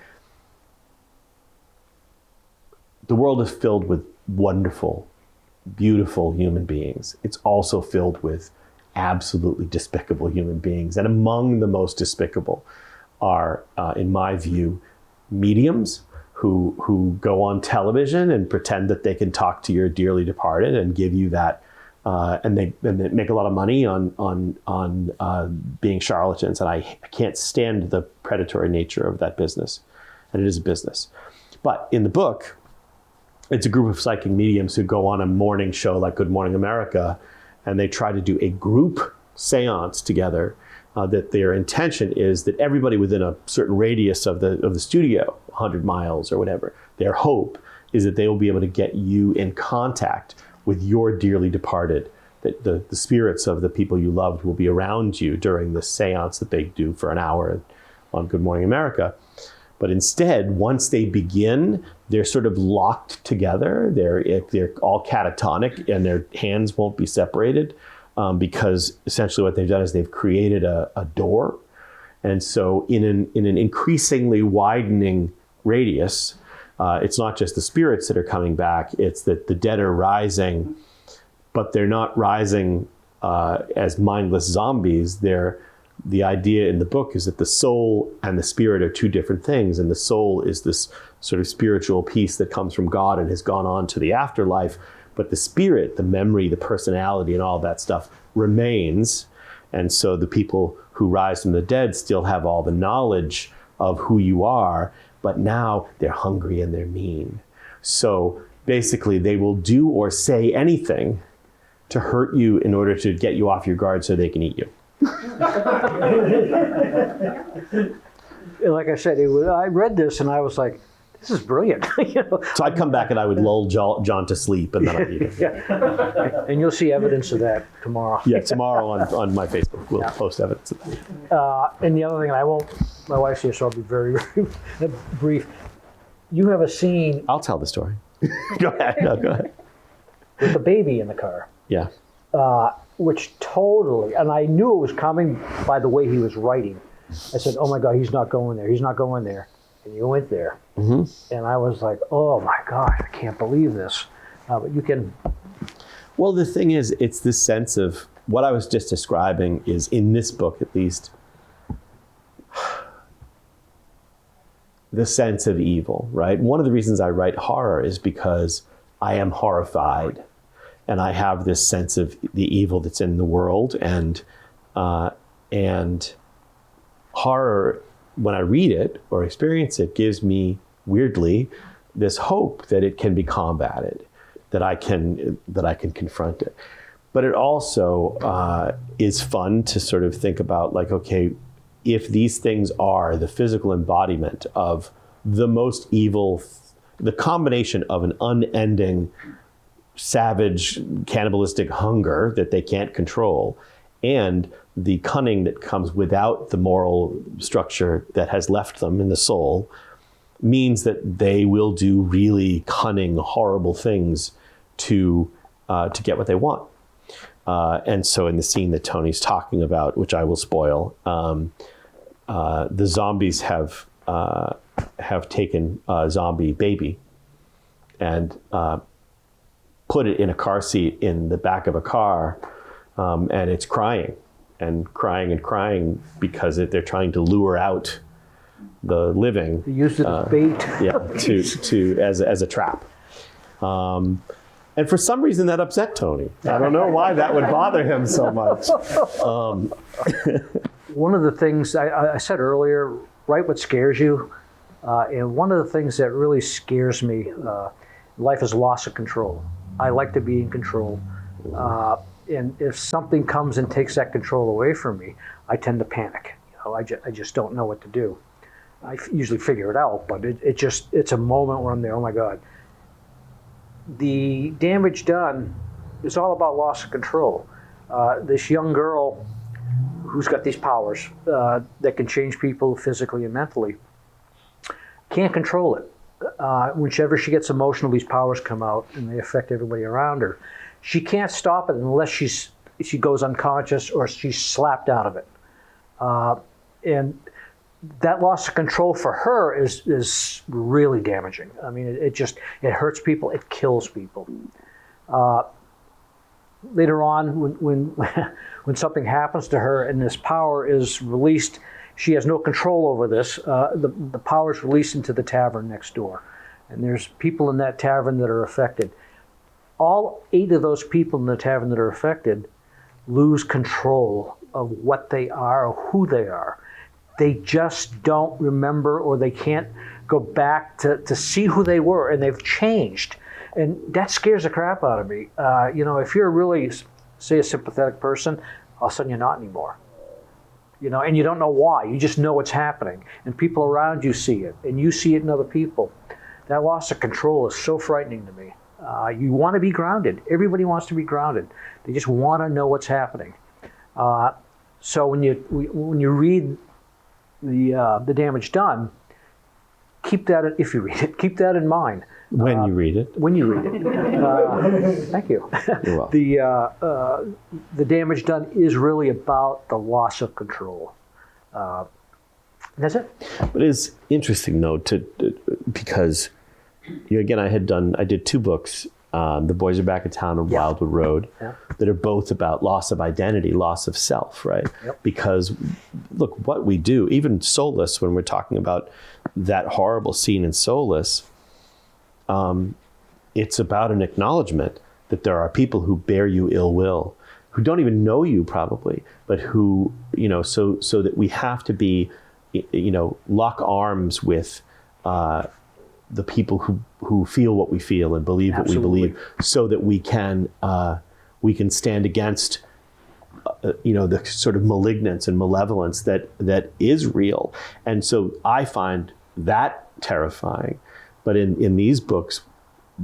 the world is filled with wonderful, beautiful human beings. It's also filled with absolutely despicable human beings. And among the most despicable are, in my view, mediums who go on television and pretend that they can talk to your dearly departed and give you that. And they make a lot of money on being charlatans, and I can't stand the predatory nature of that business, and it is a business. But in the book, it's a group of psychic mediums who go on a morning show like Good Morning America, and they try to do a group seance together. That their intention is that everybody within a certain radius of the studio, 100 miles or whatever, their hope is that they will be able to get you in contact with your dearly departed, that the spirits of the people you loved will be around you during the seance that they do for an hour on Good Morning America. But instead, once they begin, they're sort of locked together. They're all catatonic and their hands won't be separated because essentially what they've done is they've created a door. And so in an increasingly widening radius, it's not just the spirits that are coming back, it's that the dead are rising, but they're not rising as mindless zombies. The idea in the book is that the soul and the spirit are two different things, and the soul is this sort of spiritual piece that comes from God and has gone on to the afterlife, but the spirit, the memory, the personality, and all that stuff remains. And so the people who rise from the dead still have all the knowledge of who you are, but now they're hungry and they're mean. So basically they will do or say anything to hurt you in order to get you off your guard so they can eat you. Like I said, I read this and I was like, this is brilliant. You know? So I'd come back and I would lull John to sleep, and then I'd eat it. Yeah. And you'll see evidence of that tomorrow. Yeah, tomorrow on my Facebook, we'll post evidence of that. And the other thing, my wife's here, so I'll be very, very brief. You have a scene I'll tell the story. Go ahead. No, go ahead. with the baby in the car, Yeah. which totally, and I knew it was coming by the way he was writing. I said, oh my God, he's not going there. He's not going there. And you went there. Mm-hmm. And I was like, oh my gosh, I can't believe this. But you can. Well, the thing is, it's this sense of what I was just describing is in this book, at least, the sense of evil, right? One of the reasons I write horror is because I am horrified and I have this sense of the evil that's in the world, and horror, when I read it or experience it, gives me, weirdly, this hope that it can be combated, that I can confront it. But it also is fun to sort of think about, like, okay, if these things are the physical embodiment of the most evil, the combination of an unending, savage, cannibalistic hunger that they can't control, and the cunning that comes without the moral structure that has left them in the soul, means that they will do really cunning, horrible things to get what they want. And so in the scene that Tony's talking about, which I will spoil, the zombies have taken a zombie baby and put it in a car seat in the back of a car, and it's crying and crying and crying because they're trying to lure out the living. They used it as bait. Yeah, to as a trap. And for some reason that upset Tony. I don't know why that would bother him so much. One of the things I said earlier, write what scares you. And one of the things that really scares me in life is loss of control. I like to be in control. And if something comes and takes that control away from me, I tend to panic. You know, I just don't know what to do. I usually figure it out, but it's a moment where I'm there, oh my God. The damage done is all about loss of control. This young girl who's got these powers that can change people physically and mentally can't control it. Whenever she gets emotional, these powers come out and they affect everybody around her. She can't stop it unless she goes unconscious or she's slapped out of it. And that loss of control for her is really damaging. I mean, it hurts people, it kills people. Later on, when something happens to her and this power is released, she has no control over this. The power is released into the tavern next door, and there's people in that tavern that are affected. All 8 of those people in the tavern that are affected lose control of what they are or who they are. They just don't remember, or they can't go back to see who they were, and they've changed. And that scares the crap out of me. If you're really, say, a sympathetic person, all of a sudden you're not anymore. And you don't know why. You just know it's happening. And people around you see it, and you see it in other people. That loss of control is so frightening to me. You want to be grounded. Everybody wants to be grounded. They just want to know what's happening. So when you read the damage done, keep that, if you read it, keep that in mind. When you read it. When you read it. Thank you. You're welcome. The damage done is really about the loss of control. That's it. But it's interesting, though, because again, I did 2 books, The Boys Are Back in Town and Wildwood Road, that are both about loss of identity, loss of self, right? Yep. Because, look, what we do, even Soulless, when we're talking about that horrible scene in Soulless, it's about an acknowledgement that there are people who bear you ill will, who don't even know you probably, but who, so that we have to be, lock arms with the people who feel what we feel and believe what we believe, so that we can stand against the sort of malignance and malevolence that is real. And so I find that terrifying. But in these books,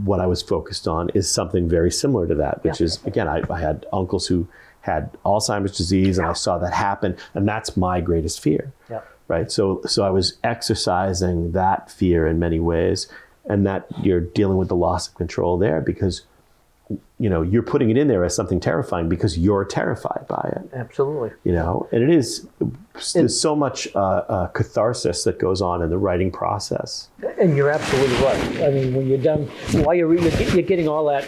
what I was focused on is something very similar to that, which is, again, I had uncles who had Alzheimer's disease, and I saw that happen, and that's my greatest fear. Yeah. Right. So I was exercising that fear in many ways, and that you're dealing with the loss of control there because, you're putting it in there as something terrifying because you're terrified by it. Absolutely. And it is, there's so much catharsis that goes on in the writing process. And you're absolutely right. I mean, when you're done, while you're getting all that,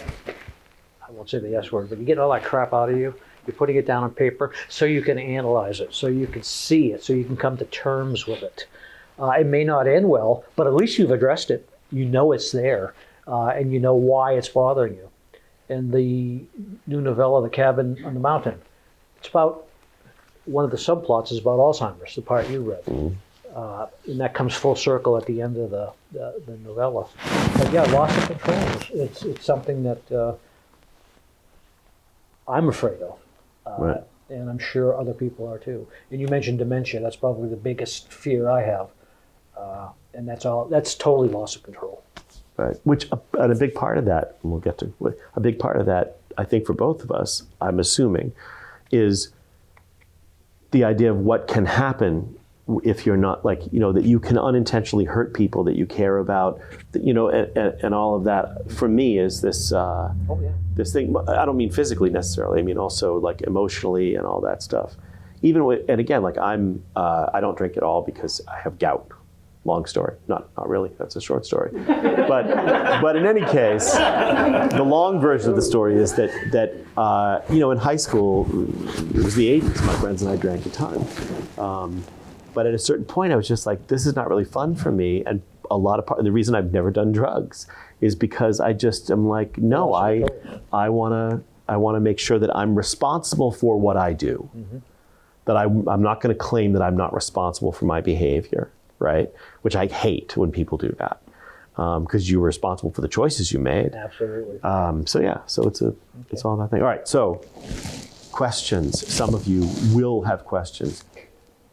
I won't say the S word, but you're getting all that crap out of you. You're putting it down on paper so you can analyze it, so you can see it, so you can come to terms with it. It may not end well, but at least you've addressed it. You know it's there, and you know why it's bothering you. And the new novella, The Cabin on the Mountain, it's about, one of the subplots is about Alzheimer's, the part you read. And that comes full circle at the end of the novella. But yeah, loss of control, it's something that I'm afraid of. Right. And I'm sure other people are too. And you mentioned dementia. That's probably the biggest fear I have. And that's totally loss of control. Right. Which, and a big part of that, and we'll get to, a big part of that, I think for both of us, I'm assuming, is the idea of what can happen if you're not that you can unintentionally hurt people that you care about, and all of that for me is this, this thing. I don't mean physically necessarily. I mean also like emotionally and all that stuff. Even with, and again, I don't drink at all because I have gout. Long story. Not really. That's a short story. But in any case, the long version of the story is that in high school, it was the 80s. My friends and I drank a ton. But at a certain point, I was just like, this is not really fun for me. And the reason I've never done drugs is because I just am like, no, I want to make sure that I'm responsible for what I do. Mm-hmm. That I'm not going to claim that I'm not responsible for my behavior. Right? Which I hate when people do that because you were responsible for the choices you made. Absolutely. So it's all that thing. All right. So questions. Some of you will have questions.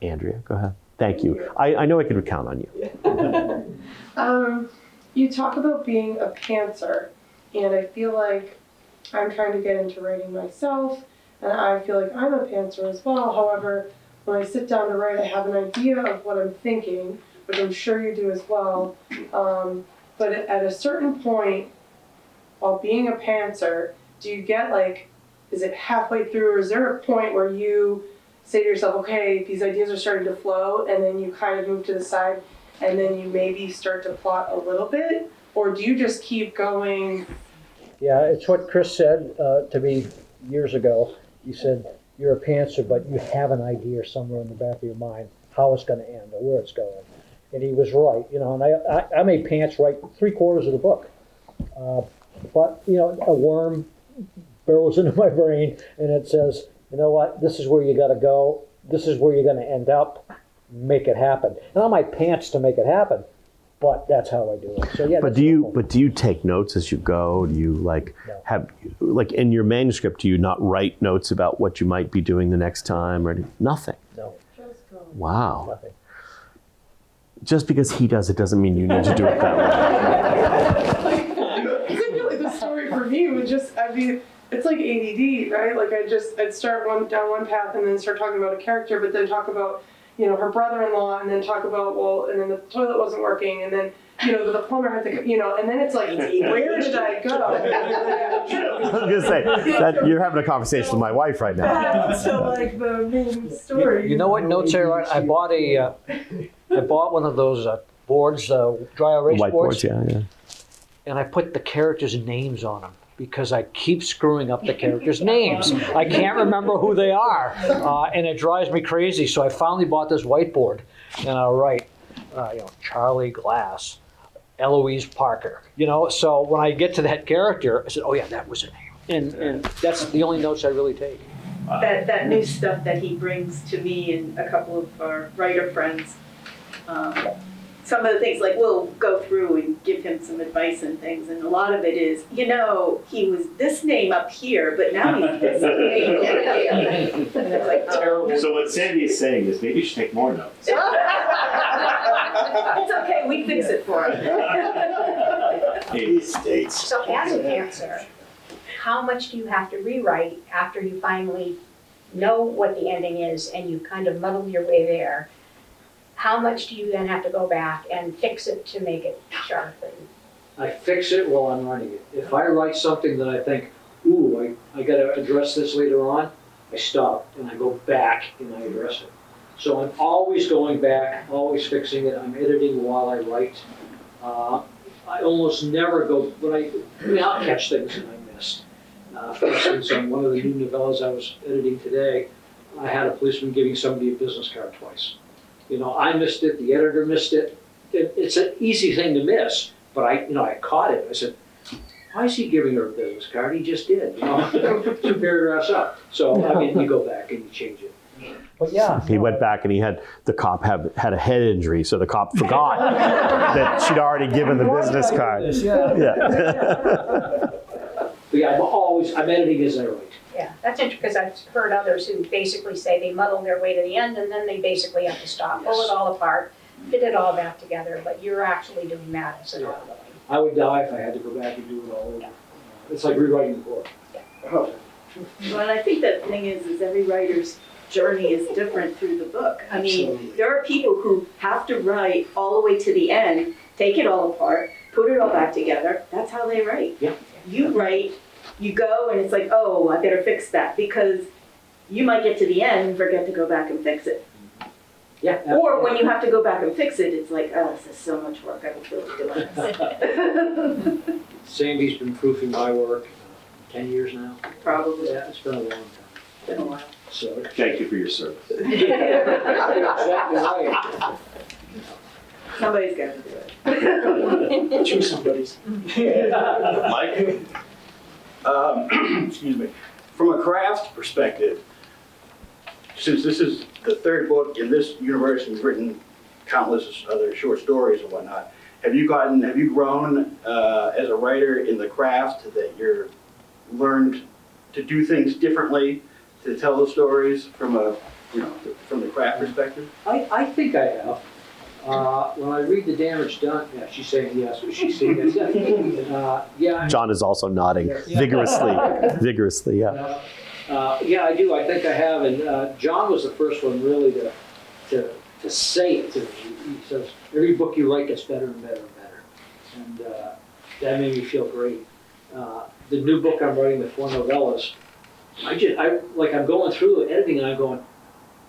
Andrea, go ahead. Thank you. I know I could count on you. You talk about being a pantser, and I feel like I'm trying to get into writing myself, and I feel like I'm a pantser as well. However, when I sit down to write, I have an idea of what I'm thinking, which I'm sure you do as well. But at a certain point, while being a pantser, do you get is it halfway through, or is there a point where you say to yourself, okay, these ideas are starting to flow, and then you kind of move to the side, and then you maybe start to plot a little bit? Or do you just keep going? Yeah, it's what Chris said to me years ago. He said, you're a pantser, but you have an idea somewhere in the back of your mind how it's going to end or where it's going. And he was right, and I may pants write 3/4 of the book. But, a worm burrows into my brain and it says, you know what, this is where you got to go. This is where you're going to end up. Make it happen. And I might pants to make it happen, but that's how I do it. So yeah. But do you take notes as you go? Do you have in your manuscript? Do you not write notes about what you might be doing the next time or nothing? No. Wow. Nothing. Just because he does it doesn't mean you need to do it that way. I feel like the story for me would it's like ADD, right? I'd start down one path and then start talking about a character, but then talk about her brother-in-law, and then talk about, and then the toilet wasn't working, and then, the plumber had to, and then it's like, where did I go? I was going to say, that you're having a conversation with my wife right now. So, the main story. You know what notes I write? I bought one of those boards, dry erase boards. Whiteboards, yeah. And I put the characters' names on them, because I keep screwing up the characters' names. I can't remember who they are, and it drives me crazy. So I finally bought this whiteboard, and I'll write, Charlie Glass, Eloise Parker. So when I get to that character, I said, oh yeah, that was her name. And that's the only notes I really take. That new stuff that he brings to me and a couple of our writer friends, some of the things, like we'll go through and give him some advice and things, and a lot of it is, he was this name up here, but now he's this name over here. And it's like, oh. So what Sandy is saying is maybe you should take more notes. It's okay, we fix it for him. These states. So as a pantser, how much do you have to rewrite after you finally know what the ending is and you kind of muddle your way there? How much do you then have to go back and fix it to make it sharp? I fix it while I'm writing it. If I write something that I think, ooh, I gotta address this later on, I stop and I go back and I address it. So I'm always going back, always fixing it. I'm editing while I write. I almost never go, I'll catch things that I missed. For instance, on one of the new novellas I was editing today, I had a policeman giving somebody a business card twice. I missed it, the editor missed it. It's an easy thing to miss, but I caught it. I said, why is he giving her a business card? He just did, 2 paragraphs up. So, you go back and you change it. But yeah. He went back and the cop had a head injury, so the cop forgot that she'd already given the business card. Yeah. But yeah, I'm editing as I write. Yeah, that's interesting because I've heard others who basically say they muddle their way to the end and then they basically have to stop, pull it all apart, fit it all back together, but you're actually doing that as an ongoing. I would die if I had to go back and do it all over. It's like rewriting the book. Well, and I think the thing is every writer's journey is different through the book. I mean, Absolutely. there are people who have to write all the way to the end, take it all apart, put it all back together. That's how they write. Yeah. You write, you go, and it's like, oh, I better fix that, because you might get to the end and forget to go back and fix it. Yeah. Or when you have to go back and fix it, it's like, oh, this is so much work, I don't feel like doing this. Sandy's been proofing my work 10 years now. Probably. Yeah, it's been a long time. Been a while. So, Thank you for your service. exactly right. Somebody's got to do it. Choose somebody's. Mike? Excuse me. From a craft perspective, since this is the 3rd book in this universe and you've written countless other short stories and whatnot, have you grown as a writer in the craft that you're learned to do things differently, to tell the stories from from the craft perspective? I think I have. When I read The Damage Done, yeah, she's saying yes, but she's saying yes. Yeah. John is also nodding vigorously, yeah. Yeah, I do. I think I have. And John was the first one really to say it to me. He says, every book you write gets better and better and better. And that made me feel great. The new book I'm writing, the 4 novellas, I'm going through editing and I'm going,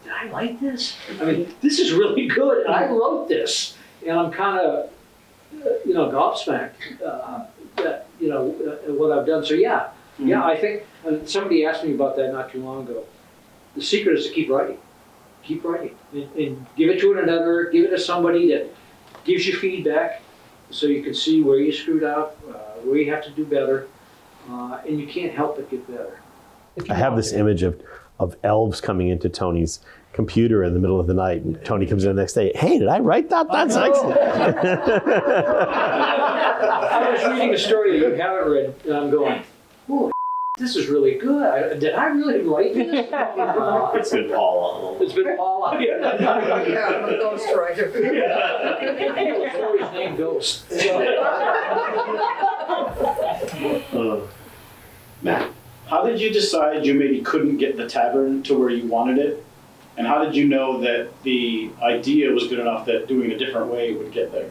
did I write this? I mean, this is really good. I wrote this. And I'm kind of, gobsmacked, what I've done. So yeah, I think, and somebody asked me about that not too long ago. The secret is to keep writing. Keep writing. And give it to another, give it to somebody that gives you feedback so you can see where you screwed up, where you have to do better, and you can't help but get better. I have this image of elves coming into Tony's computer in the middle of the night, and Tony comes in the next day, hey, did I write that? That's excellent. I was reading a story that you haven't read, and I'm going, oh, this is really good. Did I really write this? It's been Paul. It's been Paul. Yeah, I'm a ghostwriter. The story's named Ghost. Matt? How did you decide you maybe couldn't get the tavern to where you wanted it? And how did you know that the idea was good enough that doing it a different way would get there?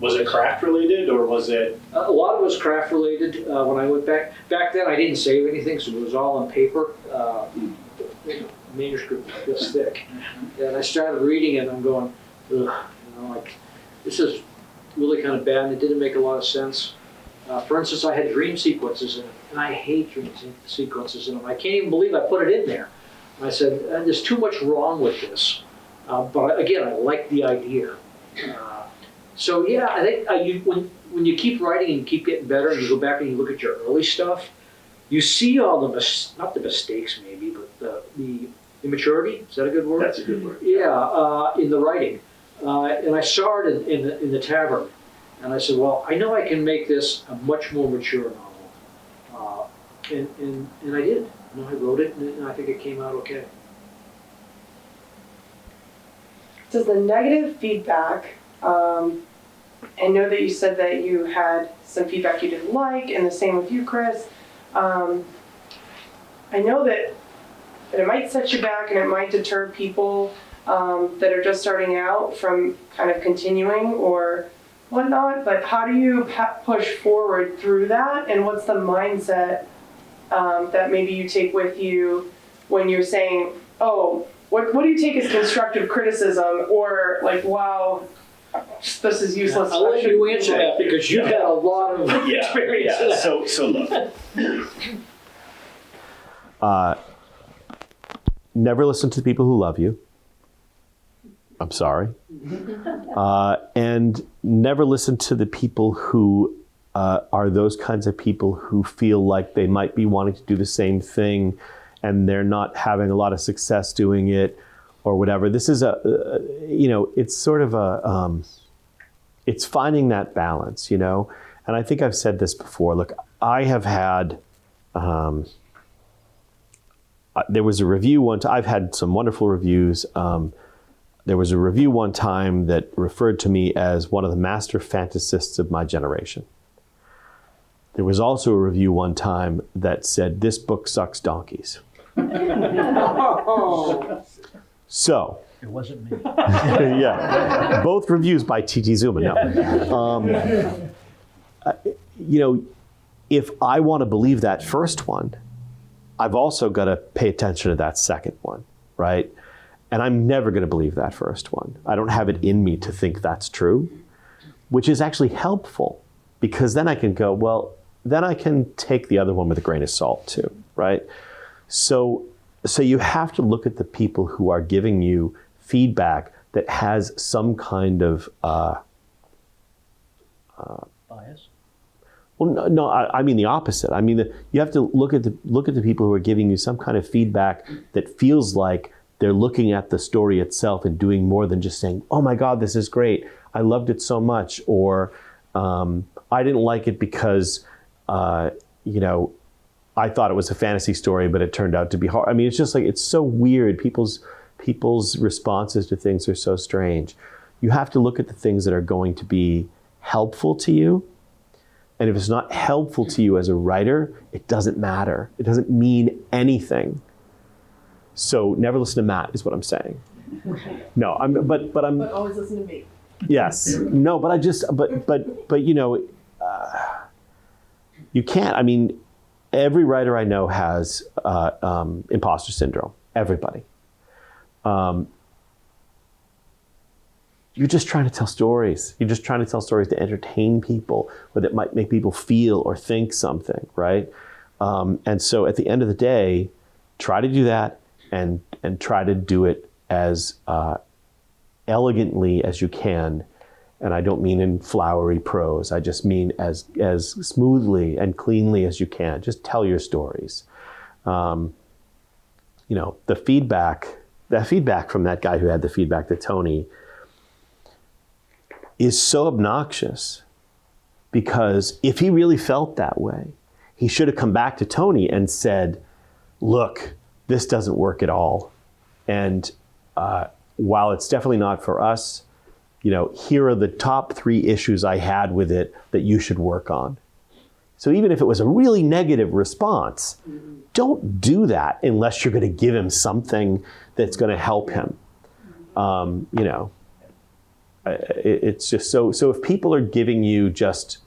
Was it craft related or was it? A lot of it was craft related. When I went back then, I didn't save anything, so it was all on paper. Manuscript was this thick. And I started reading it and I'm going, ugh, this is really kind of bad and it didn't make a lot of sense. For instance, I had dream sequences in it, and I hate dream sequences in them. I can't even believe I put it in there. And I said, there's too much wrong with this. But again, I like the idea. So yeah, I think when you keep writing and keep getting better, and you go back and you look at your early stuff, you see all not the mistakes maybe, but the immaturity. Is that a good word? That's a good word. Yeah, in the writing. And I saw it in the tavern. And I said, well, I know I can make this a much more mature novel. And I did. You know, I wrote it, and I think it came out okay. Does the negative feedback, I know that you said that you had some feedback you didn't like, and the same with you, Chris. I know that it might set you back and it might deter people that are just starting out from kind of continuing or whatnot, but how do you push forward through that, and what's the mindset that maybe you take with you when you're saying, oh, what do you take as constructive criticism, or like, wow, this is useless. I'll let you answer that because you've had a lot of experience in that. So look. Never listen to the people who love you. I'm sorry. And never listen to the people who are those kinds of people who feel like they might be wanting to do the same thing and they're not having a lot of success doing it or whatever. This is it's sort of it's finding that balance, And I think I've said this before. Look, I have had, there was a review one time. I've had some wonderful reviews. There was a review one time that referred to me as one of the master fantasists of my generation. There was also a review one time that said, this book sucks donkeys. So. It wasn't me. Yeah. Both reviews by T.T. Zuma. No. If I want to believe that first one, I've also got to pay attention to that second one, right? And I'm never going to believe that first one. I don't have it in me to think that's true, which is actually helpful because then I can go, well, then I can take the other one with a grain of salt too, right? So you have to look at the people who are giving you feedback that has some kind of bias. Well, no, I mean the opposite. I mean, you have to look at the people who are giving you some kind of feedback that feels like they're looking at the story itself and doing more than just saying, "Oh my God, this is great! I loved it so much," or "I didn't like it because I thought it was a fantasy story, but it turned out to be hard." I mean, it's just like it's so weird. People's responses to things are so strange. You have to look at the things that are going to be helpful to you. And if it's not helpful to you as a writer, it doesn't matter. It doesn't mean anything. So never listen to Matt is what I'm saying. No, but always listen to me. Yes. No, but you can't. I mean, every writer I know has imposter syndrome. Everybody. You're just trying to tell stories. You're just trying to tell stories to entertain people or that might make people feel or think something, right? And so at the end of the day, try to do that and try to do it as elegantly as you can. And I don't mean in flowery prose. I just mean as smoothly and cleanly as you can. Just tell your stories. The feedback from that guy who had the feedback to Tony is so obnoxious because if he really felt that way, he should have come back to Tony and said, look, this doesn't work at all. And while it's definitely not for us, here are the top 3 issues I had with it that you should work on. So even if it was a really negative response, don't do that unless you're going to give him something that's going to help him. It's just so if people are giving you just,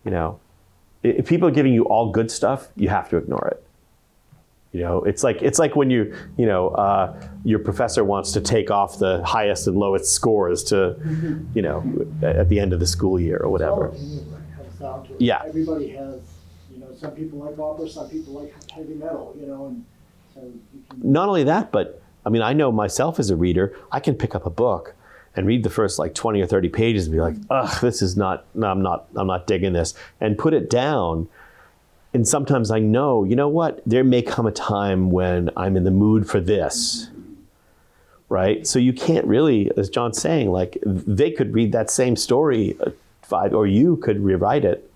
if people are giving you all good stuff, you have to ignore it. It's like when your professor wants to take off the highest and lowest scores to, at the end of the school year or whatever. Yeah. Everybody has, some people like opera, some people like heavy metal, and so you can... Not only that, but I mean, I know myself as a reader, I can pick up a book and read the first 20 or 30 pages and be like, ugh, this is not, no, I'm not digging this, and put it down. And sometimes I know, what, there may come a time when I'm in the mood for this, right? So you can't really, as John's saying, like they could read that same story or you could rewrite it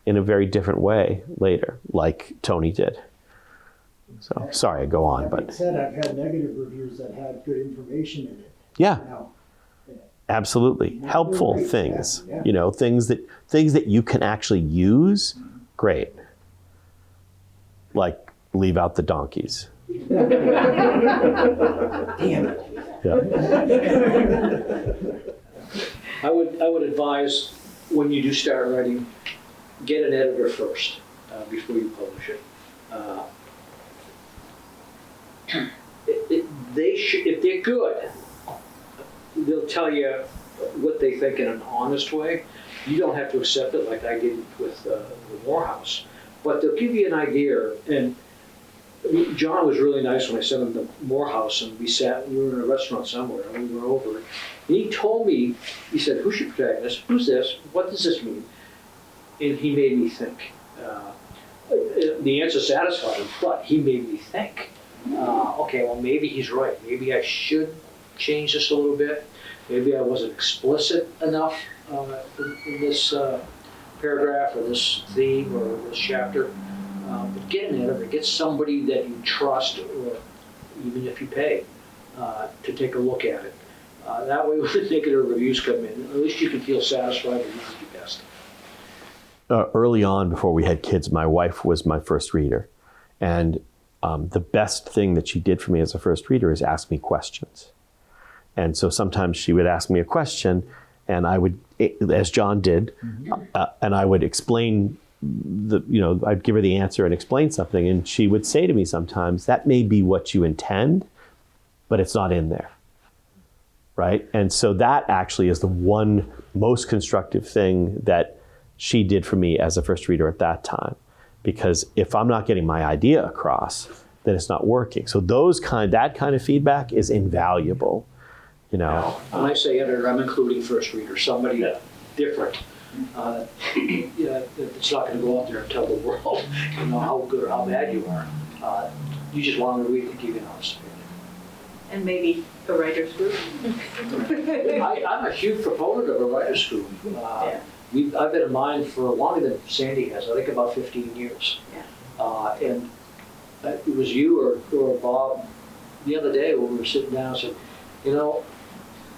in a very different way later, like Tony did. So sorry, I go on, That being but said, I've had negative reviews that had good information in it. yeah, Now, absolutely. Helpful Great, things, yeah. you know, things that you can actually use. Great. Like leave out the donkeys. Damn it. Yeah. I would advise when you do start writing, get an editor first before you publish it. They should, if they're good, they'll tell you what they think in an honest way. You don't have to accept it like I did with the Morehouse, but they'll give you an idea. And John was really nice when I sent him to Morehouse, and we were in a restaurant somewhere, and we were over. And he told me, he said, "Who's your protagonist? Who's this? What does this mean?" And he made me think. The answer satisfied him, but he made me think. Okay, well, maybe he's right. Maybe I should change this a little bit. Maybe I wasn't explicit enough in this paragraph or this theme or this chapter. But get an editor, get somebody that you trust, or even if you pay, to take a look at it. That way, when the negative reviews come in, at least you can feel satisfied that you did your best. Early on, before we had kids, my wife was my first reader. And the best thing that she did for me as a first reader is ask me questions. And so sometimes she would ask me a question, and I would, as John did, and I would explain I'd give her the answer and explain something, and she would say to me sometimes, that may be what you intend, but it's not in there, right? And so that actually is the one most constructive thing that she did for me as a first reader at that time, because if I'm not getting my idea across, then it's not working. So that kind of feedback is invaluable, you know. When I say editor, I'm including first reader, somebody different. It's not going to go out there and tell the world, how good or how bad you are. You just want to read and give you an honest opinion. And maybe a writer's group. I'm a huge proponent of a writer's group. I've been in mine for longer than Sandy has, I think about 15 years. And it was you or Bob the other day when we were sitting down and said,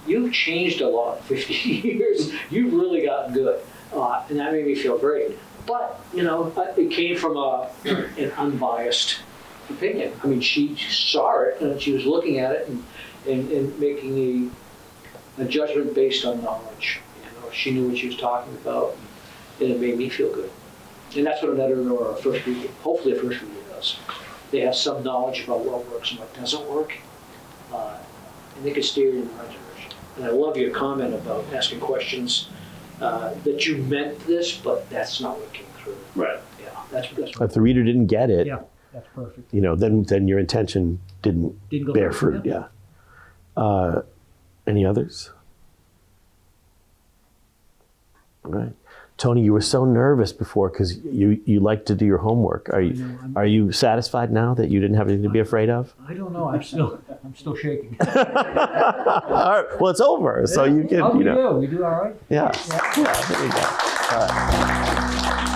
you've changed a lot in 15 years. You've really gotten good. And that made me feel great. But, it came from an unbiased opinion. I mean, she saw it and she was looking at it and making a judgment based on knowledge. She knew what she was talking about, and it made me feel good. And that's what an editor or hopefully a first reader does. They have some knowledge about what works and what doesn't work, and they can steer you in the right direction. And I love your comment about asking questions that you meant this, but that's not what came through. Right. Yeah, that's If the reader didn't get it, yeah, that's perfect. then your intention didn't go bear through, fruit. Yeah. Any others? All right. Tony, you were so nervous before because you like to do your homework. Are you satisfied now that you didn't have anything to be afraid of? I don't know. I'm still shaking. All right. Well, it's over, so you can. We do all right. Yeah. There you go. All right.